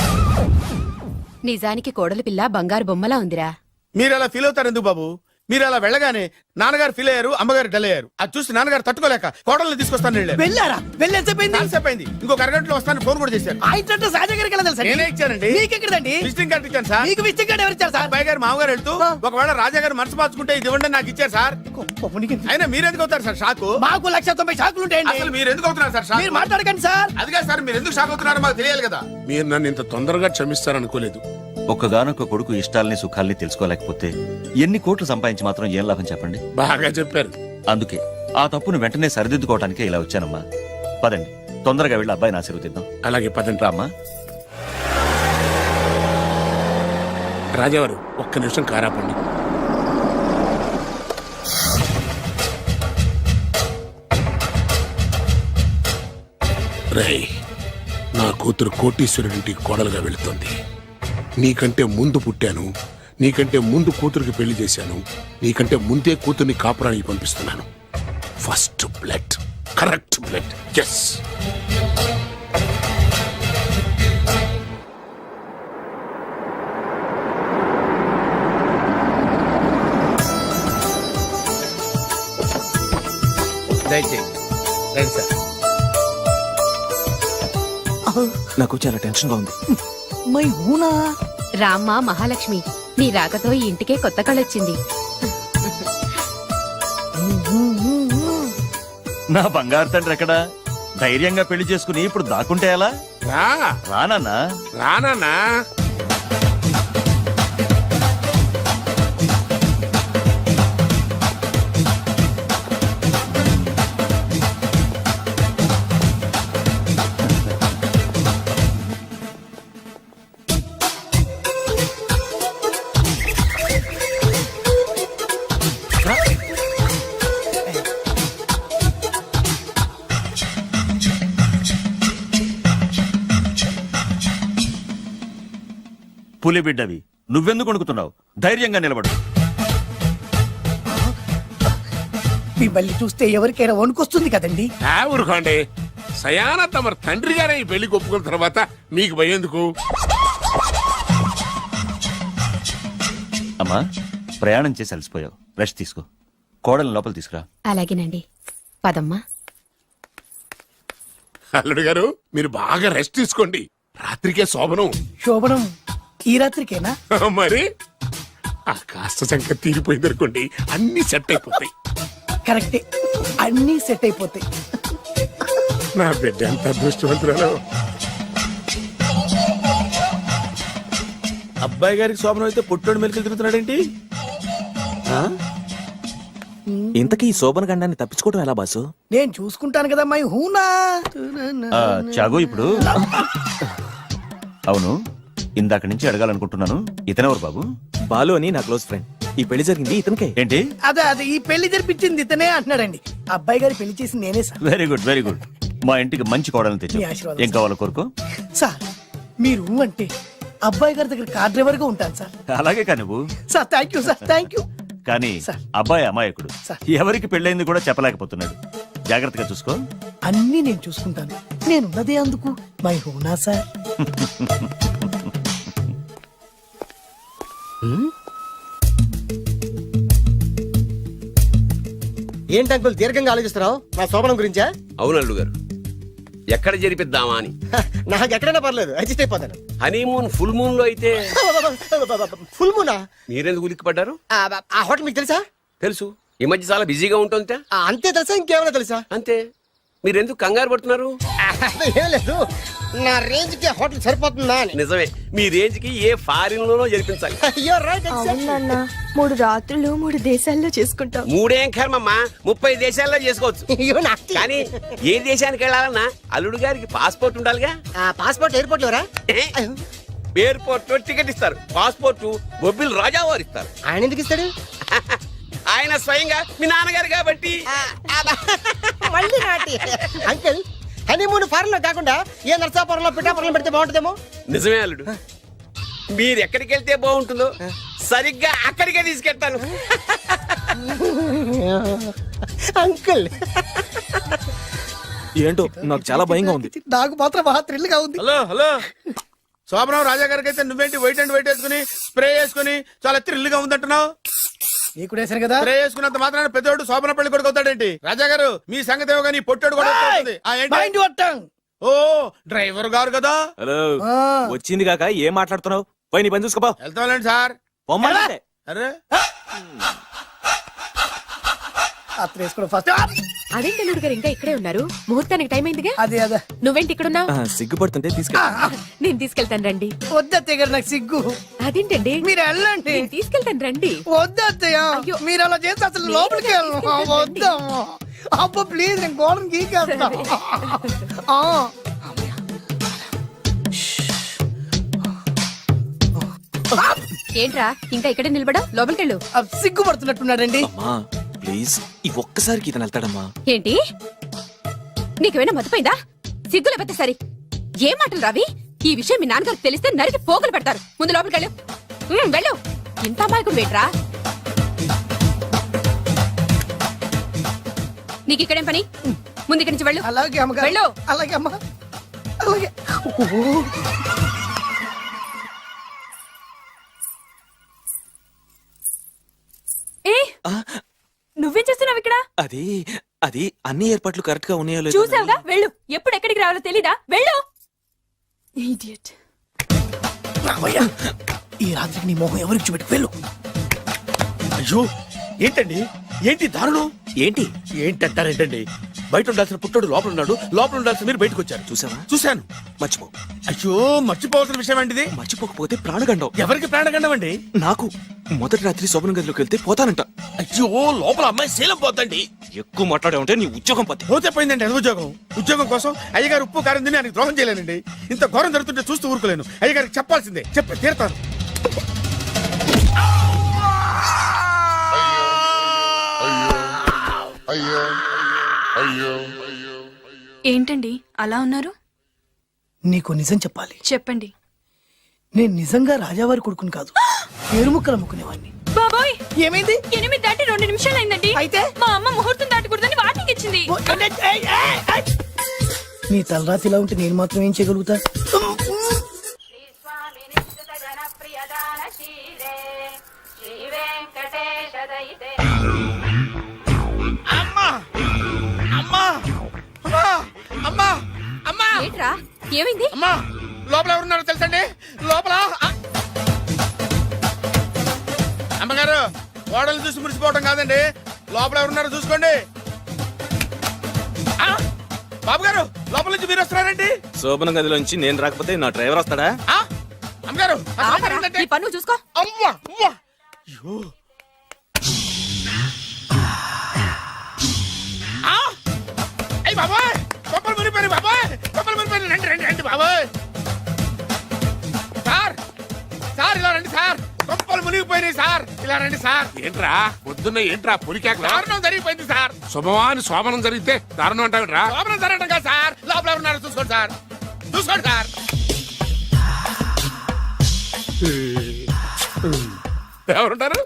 నిజానికి కోడలి పిల్ల బంగారు బొమ్మలా ఉందిరా. మీరు అలా ఫీల్ అవుతారు ఎందుకు బాబు? మీరు అలా వెళ్ళగానే నాన్నగారు ఫీల్ అయ్యారు, అమ్మగారు డల్ అయ్యారు. అది చూసి నాన్నగారు తట్టుకోలేక కోడల్ని తీసుకొస్తాను వెళ్ళారు. వెళ్ళారా వెళ్ళేసేపోయింది అయింది. ఇంకొక అరగంటలో వస్తాను ఫోన్ కూడా చేశారు. ఆ ఇంట్లో రాజా గారికి వెళ్ళాలి సార్. నేనే ఇచ్చానండి. మీకెక్కడండి? విజిటింగ్ కార్డు ఇచ్చాను సార్. మీకు విజిటింగ్ కార్డు ఎవరు ఇచ్చారు సార్? అబ్బాయి గారు మామగారు వెళ్తూ ఒకవేళ రాజా గారు మనసు మార్చుకుంటే ఇది ఇవ్వండి నాకు ఇచ్చారు సార్. అయినా మీరు ఎందుకు అవుతారు సార్ షాక్? మాకు 190 షాకులు ఉంటాయండి. అసలు మీరు ఎందుకు అవుతున్నారు సార్ షాక్? మీరు మాట్లాడకండి సార్. అదిగా సార్ మీరు ఎందుకు షాక్ అవుతున్నారో మాకు తెలియాలి కదా. మీరు నన్ను ఇంత తొందరగా క్షమిస్తారనుకోలేదు. ఒక్కగానొక్క కొడుకు ఇష్టాలని సుఖాల్ని తెలుసుకోలేకపోతే ఎన్ని కోట్లు సంపాదించి మాత్రం ఏం లాభం చెప్పండి. బాగా చెప్పారు. అందుకే ఆ తప్పును వెంటనే సరిదిద్దుకోవడానికే ఇలా వచ్చానమ్మా. పదండి, తొందరగా వెళ్ళి అబ్బాయిని ఆశీర్వదిద్దాం. అలాగే పదండి. రామ్మా. రాజావారు ఒక్క నిమిషం కారాపండి. రేయ్, నా కూతురు కోటీశ్వరుడింటికి కోడలుగా వెళుతోంది. నీకంటే ముందు పుట్టాను, నీకంటే ముందు కూతురికి పెళ్లి చేశాను, నీకంటే ముందే కూతుర్ని కాపురానికి పంపిస్తున్నాను. First blood, correct blood. Yes. దయచేయండి రండి సార్. నాకు చాలా టెన్షన్ గా ఉంది. మై హూనా. రామ్మ మహాలక్ష్మి, నీ రాకతో ఈ ఇంటికే కొత్త కళొచ్చింది. నా బంగారు తండ్రి ఎక్కడా? ధైర్యంగా పెళ్లి చేసుకుని ఇప్పుడు దాక్కుంటే ఎలా? రా రానన్నా. రానా. పులి బిడ్డవి, నువ్వెందుకు వణుకుతున్నావు? ధైర్యంగా నిలబడు. మిమ్మల్ని చూస్తే ఎవరికైనా వణుకొస్తుంది కదండి. ఊరుకోండి. సయానా తమ తండ్రి గారే ఈ పెళ్లి ఒప్పుకున్న తర్వాత మీకు భయందుకు? అమ్మా, ప్రయాణం చేసి అలసిపోయావు, రెస్ట్ తీసుకో. కోడల్ని లోపల తీసుకురా. అలాగేనండి, పదమ్మా. అల్లుడు గారు, మీరు బాగా రెస్ట్ తీసుకోండి. రాత్రికే శోభనం. శోభనం ఈ రాత్రికేనా? మరి ఆ కాస్త సంఖ్య తీరిపోయింది అనుకోండి, అన్ని సెట్ అయిపోతాయి. కరెక్టే, అన్నీ సెట్ అయిపోతాయి. నా బిడ్డ ఎంత అదృష్టవంతురాలు. అబ్బాయి గారికి శోభనం అయితే పుట్టోడు మెలికలు తిరుగుతున్నాడేంటి? ఇంతకీ ఈ శోభన గండాన్ని తప్పించుకోవడం ఎలా బాసు? నేను చూసుకుంటాను కదా మై హూనా. చాగు ఇప్పుడు. అవును, ఇందాక నుంచి అడగాలనుకుంటున్నాను, ఇతనెవరు బాబు? బాలు అని నా క్లోజ్ ఫ్రెండ్. ఈ పెళ్లి జరిగింది ఇతనికే. ఏంటి? అదే ఈ పెళ్లి జరిపించింది ఇతనే అంటున్నాడండి. అబ్బాయి గారి పెళ్లి చేసింది నేనే sir. Very good, very good. మా ఇంటికి మంచి కోడల్ని తెచ్చు. మీ ఆశీర్వాదం ఏం కావాలో కోరుకో. సార్ మీరు అంటే అబ్బాయి గారి దగ్గర కార్ డ్రైవర్ గా ఉంటాను సార్. అలాగే కా నువ్వు. Sir thank you sir, thank you. కానీ సార్. అబ్బాయి అమాయకుడు, సార్. ఎవరికి పెళ్ళైంది కూడా చెప్పలేకపోతున్నాడు. జాగ్రత్తగా చూసుకో. అన్నీ నేను చూసుకుంటాను. నేనున్నదే అందుకు మై హూనా సార్. ఏంటి అంకుల్ దీర్ఘంగా ఆలోచిస్తున్నావు? నా శోభనం గురించా? అవును అల్లుడు గారు, ఎక్కడ జరిపిద్దామా అని. నాకు ఎక్కడైనా పర్లేదు, అడ్జస్ట్ అయిపోతాను. హనీమూన్ ఫుల్ మూన్ లో అయితే ఫుల్ మూనా? మీరెందుకు ఉలిక్కిపడ్డారు? ఆ హోటల్ మీకు తెలుసా? తెలుసు, ఈ మధ్య చాలా బిజీగా ఉంటుంది. అంతే తెలుసా? ఇంకేమైనా తెలుసా? అంతే. మీరెందుకు కంగారు పడుతున్నారు? ఏం లేదు, నా రేంజ్ కి హోటల్ సరిపోతుందా అని. నిజమే, మీ రేంజ్ కి ఏ ఫారిన్ లోనో జరిపించాలి. అవునన్నా, 3 రాత్రులు 3 దేశాల్లో చేసుకుంటాం. 3 ఏం కర్మమ్మా, 30 దేశాల్లో చేసుకోవచ్చు. కానీ ఏ దేశానికి వెళ్ళాలన్నా అల్లుడు గారికి పాస్పోర్ట్ ఉండాలిగా. Passport airport LoRa? ఎయిర్పోర్ట్ లో టికెట్ ఇస్తారు, పాస్పోర్ట్ బొబ్బిల్ రాజా వారు ఇస్తారు. ఆయన ఎందుకు ఇస్తాడు? ఆయన స్వయంగా మీ నాన్నగారు కాబట్టి. మళ్ళీ నాటి అంకుల్, హనీమూన్ ఫారెన్ లో కాకుండా ఏ నర్సాపురంలో పిఠాపురంలో పెడితే బాగుంటుందేమో. నిజమే అల్లుడు, మీరు ఎక్కడికి వెళ్తే బాగుంటుందో సరిగ్గా అక్కడికే తీసుకెళ్తాను. అంకుల్ ఏంటో నాకు చాలా భయంగా ఉంది. నాకు మాత్రం బాగా థ్రిల్ గా ఉంది. హలో హలో, శోభనం రాజా గారికి అయితే నువ్వేంటి వైట్ అండ్ వైట్ వేసుకుని స్ప్రే వేసుకుని చాలా థ్రిల్ గా ఉందంటున్నావు? నీకుడేసాను కదా. స్ప్రే వేసుకున్నంత మాత్రాన పెద్దోడు శోభన పెళ్లి కొడుకు అవుతాడేంటి? రాజా గారు మీ సంగతి ఏమో కానీ పొట్టాడు కూడా అవుతుంది. ఏంటి? మైండ్ కొట్టాం. ఓ డ్రైవర్ గారు కదా. హలో వచ్చింది కాక ఏం మాట్లాడుతున్నావు? పోయి నీ పని చూసుకోపో. వెళ్తాంలేండి సార్. పొమ్మంటే అరే అత్ర వేసుకోవడం ఫస్ట్. అదేంటి అల్లుడు గారు ఇంకా ఇక్కడే ఉన్నారు? ముహూర్తానికి టైం అయిందిగా. అదే అదే నువ్వేంటి ఇక్కడున్నావు? సిగ్గుపడుతుంటే తీసుకెళ్ళి. నేను తీసుకెళ్తాను రండి. వద్దత్తయ్య గారు, నాకు సిగ్గు. అదేంటండి? మీరు వెళ్ళండి. నేను తీసుకెళ్తాను రండి. వద్దత్తయ్య, అయ్యో. మీరు అలా చేస్తే అసలు లోపలికి వద్దాము. అబ్బో ప్లీజ్, నేను గోడను గీకేస్తా. ఏంట్రా ఇంకా ఇక్కడే నిలబడా? లోపలికెళ్ళు. సిగ్గుపడుతున్నట్టున్నాడండి. అమ్మా ప్లీజ్ ఈ ఒక్కసారికి ఇతను వెళ్తాడమ్మా. ఏంటి నీకేమైనా మతిపోయిందా? సిగ్గులు పెద్ద సరి. ఏ మాటలు రావి? ఈ విషయం మీ నాన్నగారికి తెలిస్తే నరికి పోగులు పెడతారు. ముందు లోపలికెళ్ళు. వెళ్ళు. ఇంత అమాయకుడు వేట్రా? నీకు ఇక్కడేం పని? ముందు ఇక్కడి నుంచి వెళ్ళు. అలాగే అమ్మగారు. వెళ్ళు. అలాగే అమ్మ. అలాగే. ఏ నువ్వేం చేస్తున్నావు ఇక్కడ? అది అది అన్ని ఏర్పాట్లు కరెక్ట్ గా ఉన్నాయో లేదో చూసావుగా? వెళ్ళు. ఎప్పుడు ఎక్కడికి రావాలో తెలీదా? వెళ్ళు. ఇడియట్. రామయ్య, ఈ రాత్రికి నీ మొహం ఎవరికి చూపెట్టుకు వెళ్ళు. అయ్యో ఏంటండి? ఏంటి దారుణం? ఏంటి ఏంటంటారేంటండి? బయట ఉండాల్సిన పుట్టోడు లోపల ఉన్నాడు, లోపల ఉండాల్సిన మీరు బయటకు వచ్చారు. చూసావా? చూశాను. మర్చిపో. అయ్యో మర్చిపోవాల్సిన విషయం అండి. మర్చిపోకపోతే ప్రాణగండం. ఎవరికి ప్రాణగండం అండి? నాకు మొదటి రాత్రి శోభన గదిలోకి వెళ్తే పోతానంట. అయ్యో లోపల అమ్మాయి శీలం పోతండి. ఎక్కువ మాట్లాడే ఉంటే నీ ఉద్యోగం పత్తి. పోతే పోయిందండి అది ఉద్యోగం. ఉద్యోగం కోసం అయ్యగారు ఉప్పు కారం తిని ఆయనకు ద్రోహం చేయలేనండి. ఇంత ఘోరం జరుగుతుంటే చూస్తూ ఊరుకోలేను. అయ్యగారికి చెప్పాల్సిందే. చెప్పి తీరుతాను. ఏంటండి అలా ఉన్నారు? నీకు నిజం చెప్పాలి. చెప్పండి. నేను నిజంగా రాజావారి కొడుకుని కాదు, పేరుముక్కలు అమ్ముకునేవాడిని. బాబోయ్, ఏమైంది? 8 దాటి 2 నిమిషాలు అయిందండి. అయితే మా అమ్మ ముహూర్తం దాటకూడదని వార్నింగ్ ఇచ్చింది. నీ తలరాతి ఇలా ఉంటే నేను మాత్రం ఏం చేయగలుగుతా? అమ్మా అమ్మా అమ్మా అమ్మా అమ్మా ఏంట్రా ఏమైంది? అమ్మా లోపల ఎవరున్నారో తెలుసండి? లోపల అమ్మగారు ఓడలు చూసి మురిసిపోవడం కాదండి, లోపల ఎవరున్నారో చూసుకోండి. బాబు గారు లోపల నుంచి మీరు వస్తున్నారండి. శోభన గదిలోంచి నేను రాకపోతే నా డ్రైవర్ వస్తాడా? అమ్మగారు ఈ పన్ను చూసుకో. అమ్మా అమ్మా అయ్యో అయ్యి బాబాయ్, కొప్పలు మునిపోయి బాబాయ్, కొప్పలు మునిపోయి. రండి రండి రండి బాబాయ్. సార్ సార్ ఇలా రండి సార్, కొప్పలు మునిగిపోయినాయి సార్. ఇలా రండి సార్. ఏంట్రా పొద్దున్న ఏంట్రా పులికేకలా? దారుణం జరిగిపోయింది సార్. శుభమాని శోభనం జరిగితే దారుణం అంటావిట్రా? లోపల జరగడం కాదు సార్, లోపల ఎవరున్నారో చూసుకోండి సార్. చూసుకోండి సార్. ఎవరుంటారు?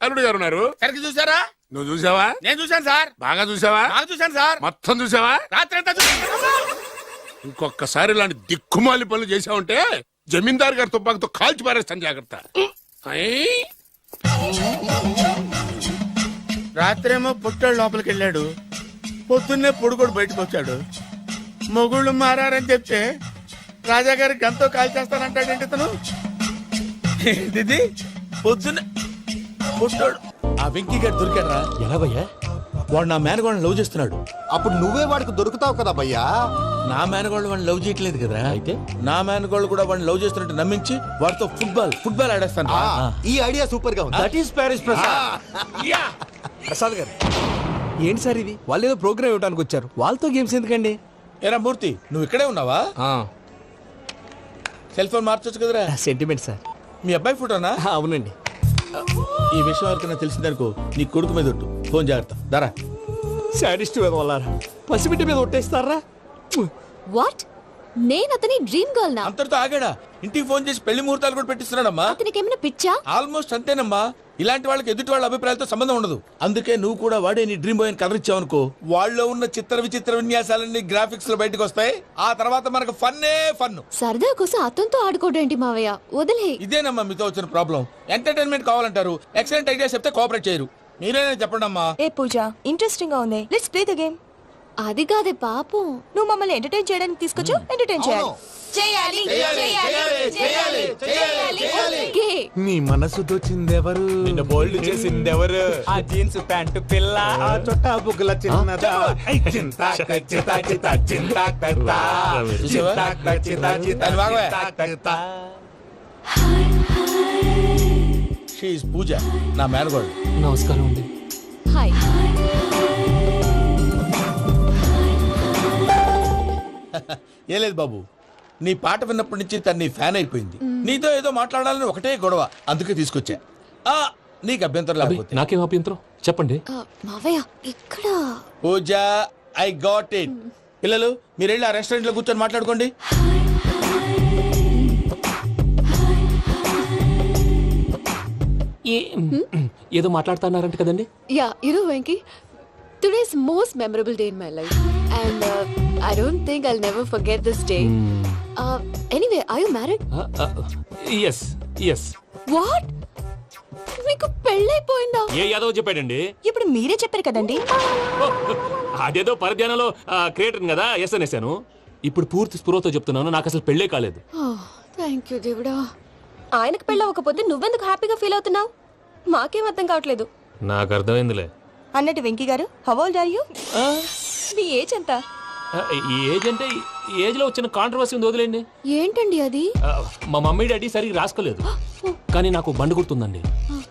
అల్లుడు గారు ఉన్నారు. సరిగ్గా చూసారా? నువ్వు చూసావా? నేను చూశాను సార్. బాగా చూసావా? బాగా చూశాను సార్. మొత్తం చూసావా? రాత్రి అంతా చూశాను. ఇంకొకసారి ఇలాంటి దిక్కుమాలి పనులు చేసావంటే జమీందారు గారి తుపాకుతో కాల్చి పారేస్తాను, జాగ్రత్త. రాత్రేమో పుట్టాడు లోపలికి వెళ్ళాడు, పొద్దున్నే పొడుగోడు బయటకు వచ్చాడు. మొగుళ్ళు మారని చెప్తే రాజాగారి గంతో కాల్ చేస్తానంటాడేంటి ఇతను? ఇది పొద్దున్నే పుట్టాడు. ఆ వెంకీ గారు దొరికాడరా? ఎలా భయ్యా? వాడు నా మేనగోళ్ళని లవ్ చేస్తున్నాడు. అప్పుడు నువ్వే వాడికి దొరుకుతావు కదా భయ్యా. నా మేనగోళ్ళు వాడిని లవ్ చేయట్లేదు కదా. అయితే నా మేనగోళ్ళు కూడా వాడిని లవ్ చేస్తున్నట్టు నమ్మించి వాడితో ఫుట్బాల్ ఆడేస్తాను. ఈ ఐడియా సూపర్ గా ఉంది. That is Paris Prasad. Prasad గారు ఏంటి సార్ ఇది? వాళ్ళు ఏదో ప్రోగ్రామ్ ఇవ్వడానికి వచ్చారు, వాళ్ళతో గేమ్స్ ఎందుకండి? ఏరా మూర్తి, నువ్వు ఇక్కడే ఉన్నావా? సెల్ ఫోన్ మార్చొచ్చు కదరా. Sentiment sir. మీ అబ్బాయి ఫోటోనా? అవునండి. ఈ విషయం ఎవరికైనా తెలిసిందనుకో నీ కొడుకు మీద ఒట్టు. ఫోన్ జాగ్రత్త. దారా. శాడిస్ట్ వాళ్ళారా, పసిబిడ్డ మీద ఒట్టేస్తారా? వాట్? నేను అతని డ్రీమ్ గర్ల్ నా. అంతటితో ఆగాడా? ఇంటికి ఫోన్ చేసి పెళ్లి ముహూర్తాలు కూడా పెట్టిస్తున్నాడమ్మా. అతనికి ఏమైనా పిచ్చా? ఆల్మోస్ట్ అంతేనమ్మా. ఇలాంటి వాళ్ళకి ఎదుటి వాళ్ళ అభిప్రాయాలతో సంబంధం ఉండదు. అందుకే నువ్వు కూడా వాడే నీ డ్రీమ్ బాయ్ అని కలర్ ఇచ్చావనుకో, వాళ్ళలో ఉన్న చిత్ర విచిత్ర విన్యాసాలన్నీ గ్రాఫిక్స్ లో బయటకు వస్తాయి. ఆ తర్వాత మనకు ఫన్నే ఫన్. సరదా కోసం అతనితో ఆడుకోవడం మావయ్య, వదిలే. ఇదేనమ్మా మీతో వచ్చిన ప్రాబ్లం. ఎంటర్టైన్మెంట్ కావాలంటారు, ఎక్సలెంట్ ఐడియా చెప్తే కోఆపరేట్ చేయరు. మీరేనా చెప్పండి అమ్మా. ఏ పూజ, ఇంట్రెస్టింగ్ గా ఉంది, లెట్స్ ప్లే ద గేమ్. అది కాదే పాపం, నువ్వు మమ్మల్ని ఎంటర్టైన్ చేయడానికి తీసుకొచ్చు, ఎంటర్టైన్ చేయాలి. ఓకే. నీ మనసు దోచిందెవరు? నిన్ను బోల్డ్ చేసిందెవరు? ఆ జీన్స్ ప్యాంటు పిల్ల, ఆ చొట్టా బుగ్గల చిన్నదా. షీఈ్ పూజ, నా మేనగోడు. నమస్కారం అండి. హాయ్. ఏ లేదు బాబు, నీ పాట విన్నప్పటి నుంచి తను నీ ఫ్యాన్ అయిపోయింది. నీతో ఏదో మాట్లాడాలని ఒకటే గొడవ, అందుకే తీసుకొచ్చా. ఆ, నీకు అభ్యంతరం లేకపోతే. నాకేం అభ్యంతరం చెప్పండి. మావయ్య ఇక్కడ. పూజ, ఐ గాట్ ఇట్. పిల్లలు మీరు వెళ్ళి ఆ రెస్టారెంట్ లో కూర్చొని మాట్లాడుకోండి. ఏదో మాట్లాడుతున్నారంట కదండి. Yeah, Venky, today's most memorable day in my life, and I don't think I'll never forget this day. Anyway, are you married? Yes yes. What? మీకు పెళ్ళైపోయిందా? ఏ యాదవ్ చెప్పాడండి? ఇప్పుడు మీరే చెప్పారు కదండి. అదేదో పరధ్యానంలో క్రియేటర్ కదా ఎస్ అనేసాను. ఇప్పుడు పూర్తి స్పృహతో చెప్తున్నాను, నాకు అసలు పెళ్ళే కాలేదు. థ్యాంక్ యూ దేవుడా. ఆయనకు పెళ్ళవకపోతే నువ్వెందుకు హ్యాపీగా ఫీల్ అవుతున్నావు? మాకేం అర్థం కావట్లేదు. నాకు అర్థమైందిలే. అన్నట్టు వెంకీ గారు, హౌ ఓల్డ్ ఆర్ యు? మీ ఏజ్ ఎంత? ఈ ఏజ్ అంటే ఈ ఏజ్ లో వచ్చిన కాంట్రవర్సీ ఉంది, వదిలేండి. ఏంటండి అది? మా మమ్మీ డాడీ సరిగ్గా రాసుకోలేదు, కానీ నాకు బండి గుర్తుందండి.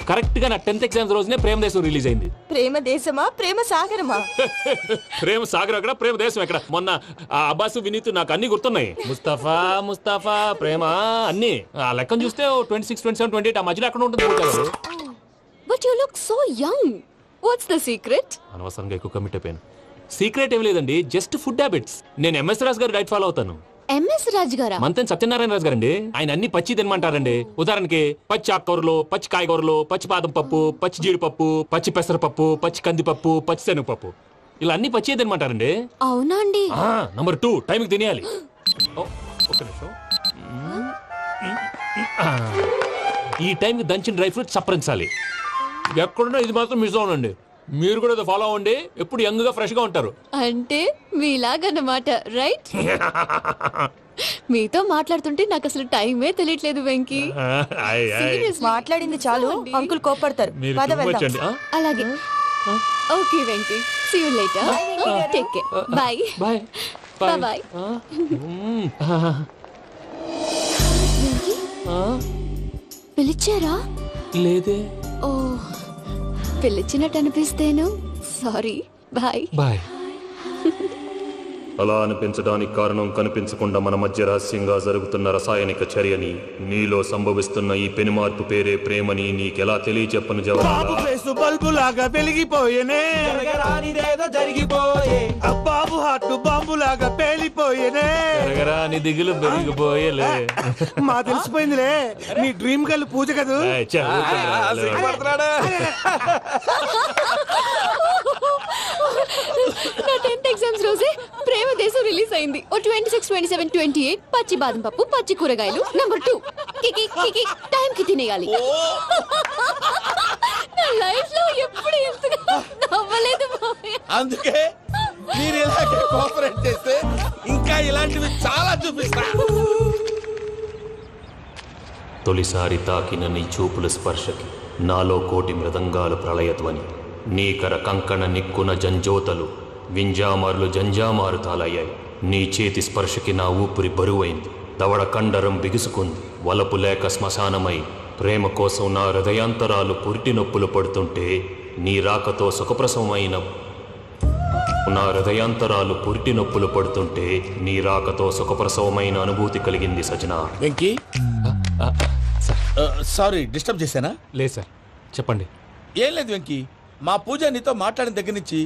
కరెక్ట్ గా నా 10th ఎగ్జామ్స్ రోజునే ప్రేమ దేశం రిలీజ్ అయింది. ప్రేమ దేశమా, ప్రేమ సాగరమా? ప్రేమ సాగర్ అక్కడ, ప్రేమ దేశం ఎక్కడ? మొన్న అబ్బాసు వినీత్ నాకు అన్ని గుర్తున్నాయి. ముస్తఫా ముస్తఫా ప్రేమ అన్ని ఆ లెక్కను చూస్తే 26, 27, 28 ఆ మధ్యలో అక్కడ ఉంటుంది. But you look so young. What's the secret? అనవసరంగా ఎక్కువ కమిట్ అయిపోయాను. సీక్రెట్ ఏం లేదండి, జస్ట్ ఫుడ్ హ్యాబిట్స్. నేను ఎంఎస్ రాజు గారు డైట్ ఫాలో అవుతాను. ఎంఎస్ రాజు గారా? మంతెన్ సత్యనారాయణ రాజు గారండి. ఆయన అన్ని పచ్చి తినమంటారండి. ఉదాహరణకి పచ్చి ఆకుకూరలు, పచ్చి కాయగూరలు, పచ్చి బాదం పప్పు, పచ్చి జీడిపప్పు, పచ్చి పెసరపప్పు, పచ్చి కందిపప్పు, పచ్చి శనగపప్పు, ఇలా అన్ని పచ్చి తినమంటారండి. అవునా అండి? నంబర్ 2, టైంకి తినేయాలి. ఒక్క నిమిషం. ఈ టైంకి దంచిన డ్రై ఫ్రూట్స్ సప్పరించాలి. ఎక్కడున్నా ఇది మాత్రం మిస్ అవునండి. మీరు కూడా ఇది ఫాలో అవ్వండి, ఎప్పుడు యంగ్ గా ఫ్రెష్ గా ఉంటారు. అంటే మీలాగన్నమాట, రైట్? మీతో మాట్లాడుతుంటే నాకు అసలు టైమే తెలియట్లేదు వెంకీ. మాట్లాడింది చాలు, అంకుల్ కోపడతారు. పద వెళ్దాం. అలాగే. Okay Venky, see you later. Take care. Bye bye bye. Venky, పిలిచారా? లేదే. ఓ, పిలిచినట్టు అనిపిస్తేను సారీ. Bye bye. అలా అనిపించడానికి కారణం కనిపించకుండా మన మధ్య రహస్యంగా జరుగుతున్న రసాయనిక చర్యని, నీలో సంభవిస్తున్న ఈ పెనుమార్పు పేరే ప్రేమని నీకెలా తెలియచెప్పను జవాబు. బల్బు లాగా వెలిగిపోయేనే, జరిగిపోయే బాబు హార్ట్ బాంబు లాగా పేలిపోయేనే. నీ దిగులు పెరిగిపోయేలే. మా తెలిసిపోయిందిలే, నీ డ్రీమ్ గర్ల్ పూజ కదూ. నా 10th ఎగ్జామ్స్ రోజే ప్రేమ దేశం రిలీజ్ అయింది. ఓ 26, 27, 28 పచ్చి బాదం పప్పు, పచ్చి కూరగాయలు. నంబర్ 2, కికి కికి టైం కి తినేయాలి. నా లైఫ్ లో ఎప్పుడు ఇంతగా నవ్వలేదు మామయ్య. అందుకే మీరు ఇలాగే కోఆపరేట్ చేస్తే ఇంకా ఇలాంటివి చాలా చూపిస్తా. తొలిసారి తాకిన నీ చూపుల స్పర్శకి నాలో కోటి మృదంగాలు ప్రళయధ్వని. నీకర కంకణ నిక్కున జంజోతలు వింజామారులు జంజామారు తాలయ్యాయి. నీ చేతి స్పర్శకి నా ఊపిరి బరువైంది, దవడ కండరం బిగుసుకుంది. వలపు లేక శ్మశానమై ప్రేమ కోసం నా హృదయాంతరాలు పురిటి నొప్పులు పడుతుంటే, నీ రాకతో సుఖప్రసవమైన నా హృదయాంతరాలు పురిటి నొప్పులు పడుతుంటే నీ రాకతో సుఖప్రసవమైన అనుభూతి కలిగింది సజనా. వెంకీ, సారీ డిస్టర్బ్ చేశానా? లేదు సార్, చెప్పండి. ఏం లేదు వెంకీ, మా పూజ నీతో మాట్లాడిన దగ్గర నుంచి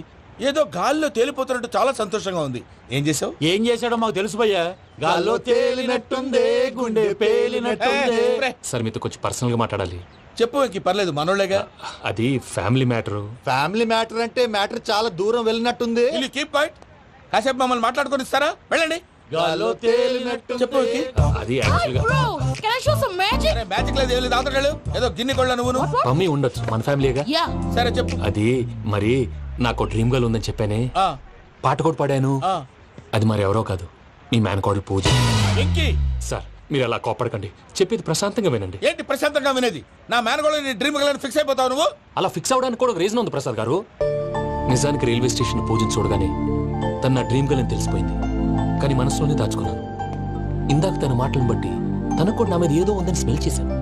ఏదో గాల్లో తేలిపోతున్నట్టు చాలా సంతోషంగా ఉంది. ఏం చేసావు? ఏం చేశాడో మాకు తెలుసు భయ్యా. గాల్లో తేలినట్టుందే, గుండె పేలినట్టుందే. సార్ మీతో కొంచెం పర్సనల్ గా మాట్లాడాలి. చెప్పు వెంకీ, పర్లేదు మనోళ్ళేగా. అది ఫ్యామిలీ మ్యాటర్. ఫ్యామిలీ మ్యాటర్ అంటే మ్యాటర్ చాలా దూరం వెళ్ళినట్టుంది. Will you keep quiet? కాసేపు మమ్మల్ని మాట్లాడుకొని ఇస్తారా? వెళ్ళండి. గాల్లో తేలినట్టు చెప్పు వెంకీ. అది యాక్చువల్ గా అరే మ్యాజిక్ లేదు, ఏం లేదు, ఆతడాలు ఏదో గిన్నె కొళ్ళ నువ్వును. మమ్మీ ఉండొచ్చు, మన ఫ్యామిలీగా. సరే చెప్పు. అది మరి నాకు డ్రీమ్ గర్ల్ ఉందని చెప్పానే, ఆ, పాట కూడా పాడాను. ఆ. అది మరి ఎవరో కాదు, మీ మేనకోడలు పూజ. వెంకీ, సార్ మీరు అలా కోపడకండి, చెప్పేది ప్రశాంతంగా వినండి. ఏంటి ప్రశాంతంగా వినేది? నా మేనగోళ్ళు నీ డ్రీమ్ గర్ల్ ఫిక్స్ అయిపోతావు నువ్వు. అలా ఫిక్స్ అవడానికి కూడా రీజన్ ఉంది ప్రసాద్ గారు. నిజానికి రైల్వే స్టేషన్ పూజను చూడగానే తన నా డ్రీమ్ గర్ల్ అని తెలిసిపోయింది. కానీ మనసులోనే దాచుకున్నాను. ఇందాక తన మాటలను బట్టి తనకు కూడా నా మీద ఏదో ఉందని స్మెల్ చేశాను.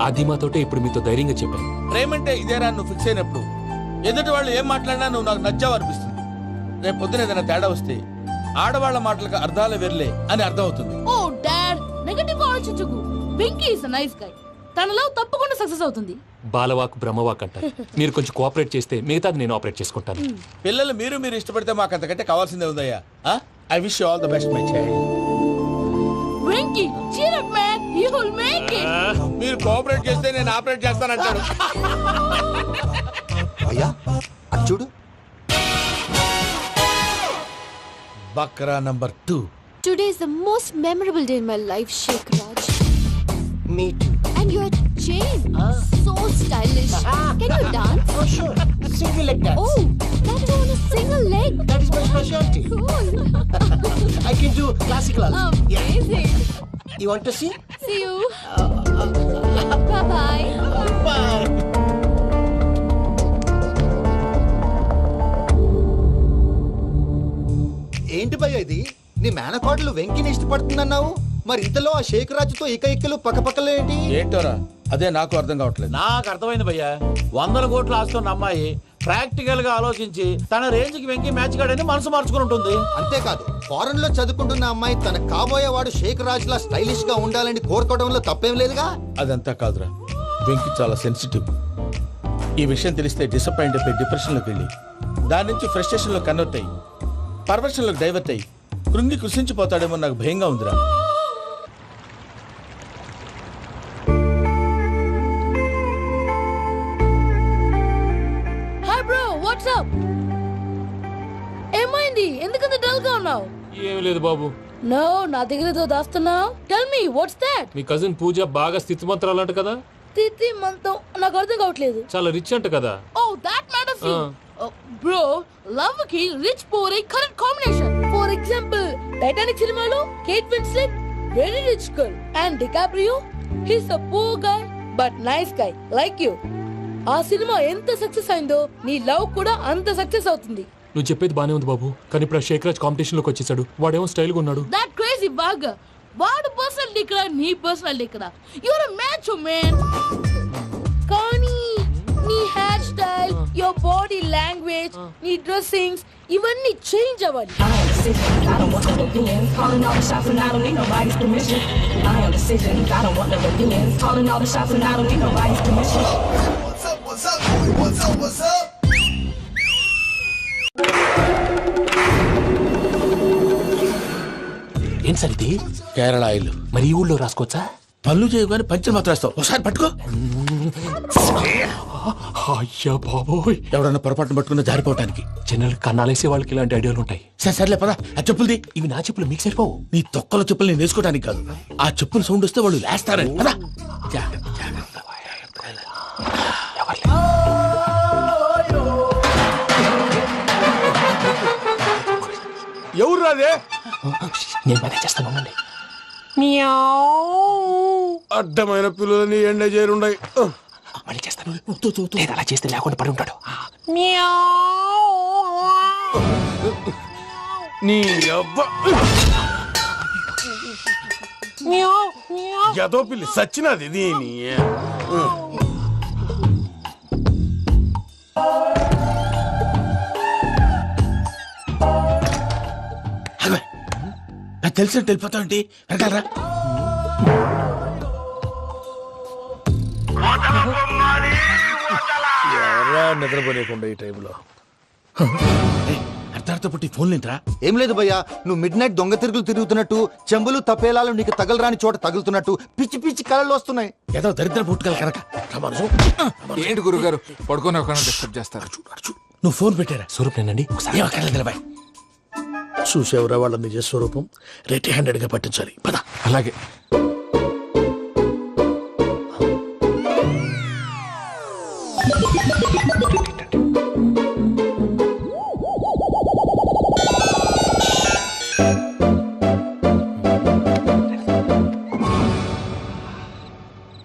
ఆ ధీమాతోటే ఇప్పుడు మీతో ధైర్యంగా చెప్పాను. ప్రేమంటే ఇదేరా నువ్వు ఫిక్స్ అయినప్పుడు. ఎదుటి వాళ్ళు ఏం మాట్లాడినా నువ్వు నాకు నచ్చావు అనిపిస్తుంది. రేపు పొద్దున ఏదైనా తేడా వస్తే ఆడవాళ్ల మాటలకు అర్థాలు వెర్లే అని అర్థం అవుతుంది. ఓ డాడ్, నెగటివ్ ఆలోచించకు. Venky is nice guy. తన లవ్ తప్పకుండా సక్సెస్ అవుతుంది. బాలవాక్ బ్రహ్మవాక్ అంటారు. మీరు కొంచెం కోఆపరేట్ చేస్తే మిగతాది నేను ఆపరేట్ చేసుకుంటాను. పిల్లలు మీరు ఇష్టపడితే మాకు అంతకంటే కావాల్సిందే ఉందయ్యా. I wish you all the best my child. Venky, cheer up man, you will make it. మీరు కోఆపరేట్ చేస్తే నేను ఆపరేట్ చేస్తానంటాడు. అయ్యా అది చూడు. Bakra number 2. Today is the most memorable day in my life, Sheikh Raj. Me too. And your chain, so stylish. Can you dance? Oh sure. Single leg dance. Oh, that too on a single leg. That is my specialty. Cool. I can do classical also. Amazing. You want to see? See you. Bye-bye. Bye. ఏంటి భయ్యా ఇది? నీ మేనకోడలు వెంకిని ఇష్టపడుతుందన్నావు, మరి ఇంతలో ఆ షేక్ రాజుతో ఇకలు పక్కపక్కలు ఏంటి? ఏంటోరా అదే నాకు అర్థం కావట్లేదు. నాకు అర్థమైంది భయ్యా. 100 కోట్లు ఆస్తున్న అమ్మాయి ప్రాక్టికల్ గా ఆలోచించి తన రేంజ్ కి వెంకి మ్యాచ్ కాడని మనసు మార్చుకుని ఉంటుంది. అంతేకాదు, ఫారెన్ లో చదువుకుంటున్న అమ్మాయి తన కాబోయేవాడు షేక్ రాజ్ లా స్టైలిష్ గా ఉండాలని కోరుకోవడంలో తప్పేం లేదుగా. అదంతా కాదురా, వెంకి చాలా సెన్సిటివ్. ఈ విషయం తెలిస్తే డిసప్పాయింట్ అయిపోయి డిప్రెషన్ లోకి వెళ్ళి దాని నుంచి ఫ్రస్ట్రేషన్ లో కన్వర్ట్ అయ్యి పర్వర్షన్ లోకి డైవర్ట్ అయ్యి కృంగి కృషించిపోతాడేమో నాకు భయంగా ఉందిరా. Hi bro, what's up? ఏమైంది? ఎందుకంత డల్ గా ఉన్నావు? ఏం లేదు బాబు. నో, నా దగ్గర ఏదో దాస్తున్నావు. Tell me what's that? మీ కజిన్ పూజ బాగా స్థితిమంతరాలు అంట కదా. తిత్తి మంతం నాకు అర్థం కావట్లేదు. చాలా రిచ్ అంట కదా. Oh that matters you. Bro, love కి rich poor correct combination. For example, Titanic సినిమాలో Kate Winslet very rich girl and DiCaprio he's a poor guy but nice guy like you. ఆ సినిమా ఎంత సక్సెస్ అయిందో నీ love కూడా అంత success అవుతుంది. నువ్వు చెప్పేది బానే ఉంది బాబు, కానీ ఇప్పుడు ఆ షేక్ రాజ్ కాంపిటీషన్ లోకి వచ్చేసాడు. వాడేమో స్టైల్ గా ఉన్నాడు. That crazy bag. వాడు పర్సనాలిటీ ఇక్కడ, నీ పర్సనాలిటీ ఇక్కడ. You're a match man. కానీ నీ hair style, your body language, నీ డ్రెస్సింగ్స్ ఇవన్నీ చేంజ్ అవ్వాలి. ఏం సార్ ఇది? కేరళ ఆయిల్. మరి ఈ ఊళ్ళో రాసుకోవచ్చా? పనులు చేయగానే పంచర్ మాత్రం వేస్తావు. ఒకసారి పట్టుకో. అయ్యా బాబోయ్, ఎవడన్నా పొరపాటున పట్టుకున్న జారిపోవటానికి. జనరల్ కన్నాలేసే వాళ్ళకి ఇలాంటి ఐడియాలు ఉంటాయి. సర్లే పదా, ఆ చెప్పులది. ఇవి నా చెప్పులు, మీకు సరిపోవు. నీ తొక్కల చెప్పులు నేను వేసుకోవడానికి కాదు, ఆ చెప్పుల సౌండ్ వస్తే వాళ్ళు లేస్తారని. పదా. ఎవరు రాదే? నేను మేనేజ్ చేస్తాను, ఉండండి. అడ్డమైన పిల్లలని ఎండ చేరుండయి. మళ్ళీ చేస్తాను. లేదు, అలా చేస్తే లేకుండా పడి ఉంటాడు. నీ అబ్బా ఎదో పిల్లి సచ్చినది దీని. నాకు తెలిసినట్టు వెళ్ళిపోతావంటి. వెనకాలరా. ఎవరా నిద్రపోలేకుండా ఈ టైంలో? అర్ధార్థ పుట్టి ఫోన్ లేంట్రా. ఏం లేదు భయ్యా, నువ్వు మిడ్ నైట్ దొంగ తిరుగులు తిరుగుతున్నట్టు, చెంబులు తపేలాలు నీకు తగలరాని చోట తగులుతున్నట్టు పిచ్చి పిచ్చి కళలు వస్తున్నాయి. ఏదో దరిద్ర పుట్టుకల కనుక రామానుజం. ఏంటి గురుగారు పడుకొని ఒక డిస్టర్బ్ చేస్తారు? నువ్వు ఫోన్ పెట్టారా? స్వరూప్ నేనండి ఒకసారి ఏం అక్కర్లేదు నిలబాయ్. చూసేవరా వాళ్ళ నిజ స్వరూపం. రెట్టి హ్యాండెడ్ గా పట్టించాలి. పద. అలాగే.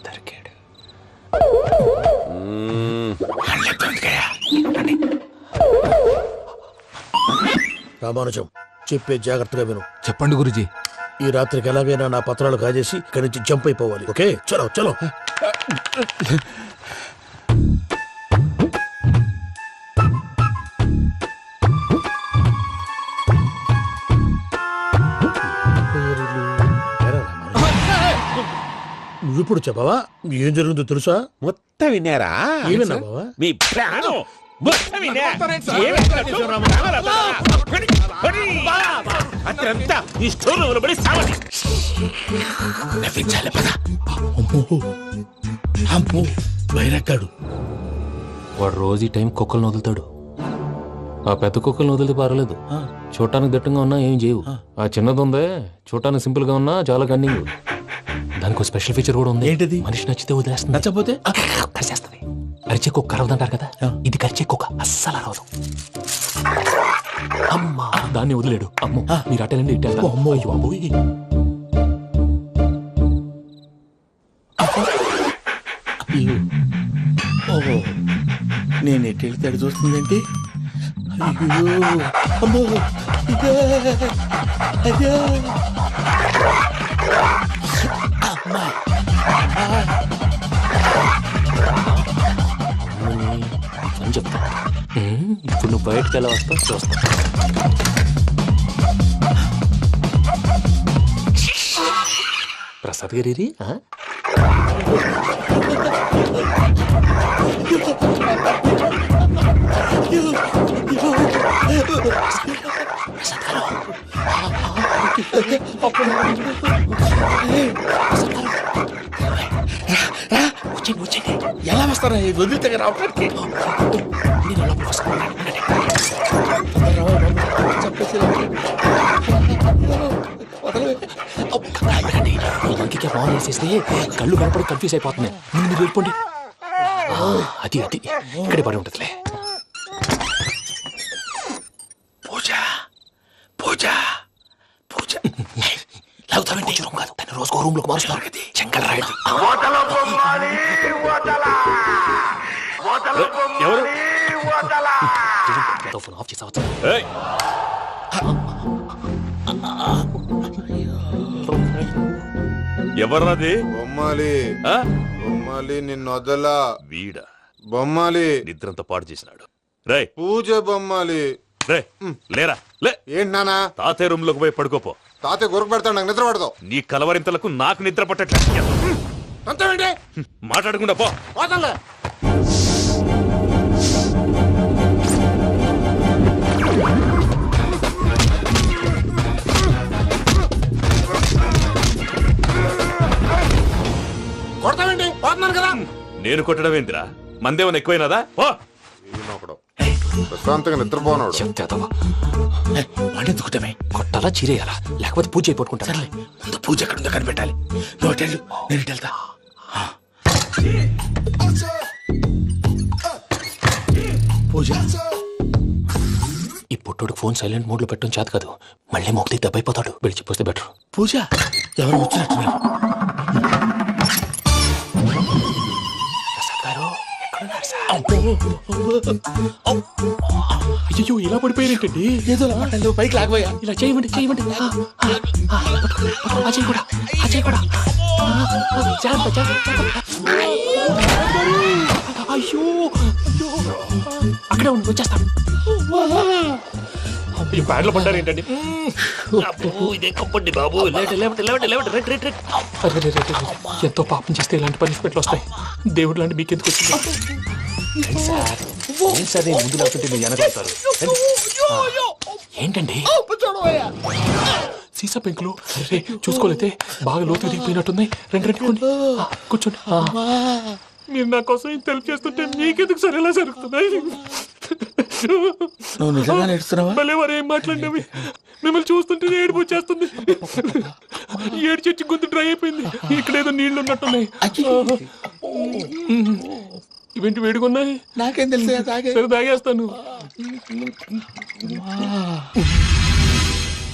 దొరికాడు. రామానుజం చెప్పే జాగ్రత్తగా విను. చెప్పండి గురుజీ. ఈ రాత్రికి ఎలాగైనా నా పత్రాలు కాజేసి ఇక్కడి నుంచి జంప్ అయిపోవాలి. ఓకే, చలో చలో. నువ్విప్పుడు చెప్పవా ఏం జరిగిందో తెలుసా? మొత్తం విన్నారా? ఏమన్నా బావా? మీ ప్రాణం మొత్తం విన్నా? అత్రంతా ఈ స్టోర్ రూమ్ లో పడి సావండి. నవ్వించాలి, పద. అమ్మో అమ్మో వైరక్కాడు. వాడు రోజు ఈ టైం కుక్కలను వదులుతాడు. ఆ పెద్ద కుక్కలను వదిలితే పర్లేదు, చూడటానికి దట్టంగా ఉన్నా ఏం చేయవు. ఆ చిన్నది ఉందే, చూడటానికి సింపుల్ గా ఉన్నా చాలా కన్నింగ్. దానికి స్పెషల్ ఫీచర్ కూడా ఉంది. ఏంటిది? మనిషి నచ్చితే వదిలేస్తుంది, నచ్చపోతే కరిచేస్తుంది. కరిచే కుక్క అరవదు అంటారు కదా, ఇది కరిచే కుక్క అస్సలు అరవదు. అమ్మా దాన్ని వదిలేడు. అమ్మో మీరు అటెండి ఇట్టే. అమ్మో అయ్యో అమ్మోయ్. ఓహో, నేను ఎట్టి వెళ్తాడు చూస్తుందంటే. అయ్యో అమ్మో, ఇదే అదే. అమ్మా అని చెప్తా. ఇప్పుడు నువ్వు బయటకు ఎలా వస్తావు చూస్తా. ప్రసాద్ గారి ఎలా వస్తారా? వదిలితే రావడానికి ఫోన్ చేసేస్తే కళ్ళు కనపడి కన్ఫ్యూజ్ అయిపోతున్నాయి. మీరు వెళ్ళిపోండి. అది అది ఇక్కడే పడి ఉంటుందిలే. పూజ పూజ పూజ లాగుతామంటే రూమ్ కాదు, తన రోజుకో రూమ్ లోకి మారుస్తున్నారు కదా. శంకర్ రాయుడు ఎవరు ఫోన్ ఆఫ్ చేసావచ్చు. ఎవర్రాది? బొమ్మాలి బొమ్మాలి నిన్ను వదలా. వీడా బొమ్మాలి నిద్రంతా పాడు చేసినాడు. రే పూజ బొమ్మాలి. రే లేరా లే. ఏంటి నానా? తాతయ్య రూమ్ లోకి పోయి పడుకోపో. తాతయ్య గురకు పెడతాడు, నాకు నిద్ర పడతావు. నీ కలవరింతలకు నాకు నిద్ర పట్టట్లేదు. అంతేంటి? మాట్లాడకుండా పో. పోతాలే. కొడతావేంటి? పోతున్నాను కదా. నేను కొట్టడం ఏంటిరా? మందేమన్నా ఎక్కువైనదా? పో. ప్రశాంతంగా నిద్రపోనాడు. వాడెందుకుంటామే? కొట్టాలా చీరేయాలా లేకపోతే పూజ అయిపోట్టుకుంటా. సర్లే, ముందు పూజ ఎక్కడుందో కనిపెట్టాలి. నువ్వు అటెళ్ళు, నేను ఇటు వెళ్తా. పూజ ఈ పుట్టోడు ఫోన్ సైలెంట్ మోడ్ లో పెట్టడం చేత కాదు. మళ్ళీ మొక్కి దెబ్బైపోతాడు. విడిచిపోతే బెటర్. పూజ ఎవరు వచ్చినట్టున్నారు? అయ్యో ఇలా పడిపోయారేంటండి? ఏదో నువ్వు పైకి లాగబోయా. ఇలా చేయమండి చేయమండి. అజయ్ కూడా అజయ్ కూడా జాగ్రత్త జాగ్రత్త. అయ్యో అక్కడే ఉండి వచ్చేస్తాను. ఈ బ్యాడ్లో పడ్డారు ఏంటండి? ఇదే కప్పండి బాబు. ఎంతో పాపం చేస్తే ఇలాంటి పనిష్మెంట్లు వస్తాయి. దేవుడు లాంటి మీకెందుకు వచ్చింది సార్? ఏం సరే ముందు లేకుంటే మీరు వెనకాడతారు ఏంటండి సీసా పెంకులు అరే చూసుకోలేతే బాగా లోతు దిగిపోయినట్టున్నాయి రెండు రెండు కూర్చోండి మీరు నా కోసం ఇంత హెల్ప్ చేస్తుంటే మీకెందుకు సరే ఎలా జరుగుతున్నాయి నువ్వు నిజంగా నేర్చుతున్నావా? భలే వారు ఏం మాట్లాడినవి మిమ్మల్ని చూస్తుంటే ఏడుపు వచ్చేస్తుంది ఏడు చెట్టు గొంతు డ్రై అయిపోయింది ఇక్కడ ఏదో నీళ్లు ఉన్నట్టున్నాయి ఇవేంటి వేడుకున్నాయి నాకేం తెలుసు సరే తాగేస్తాను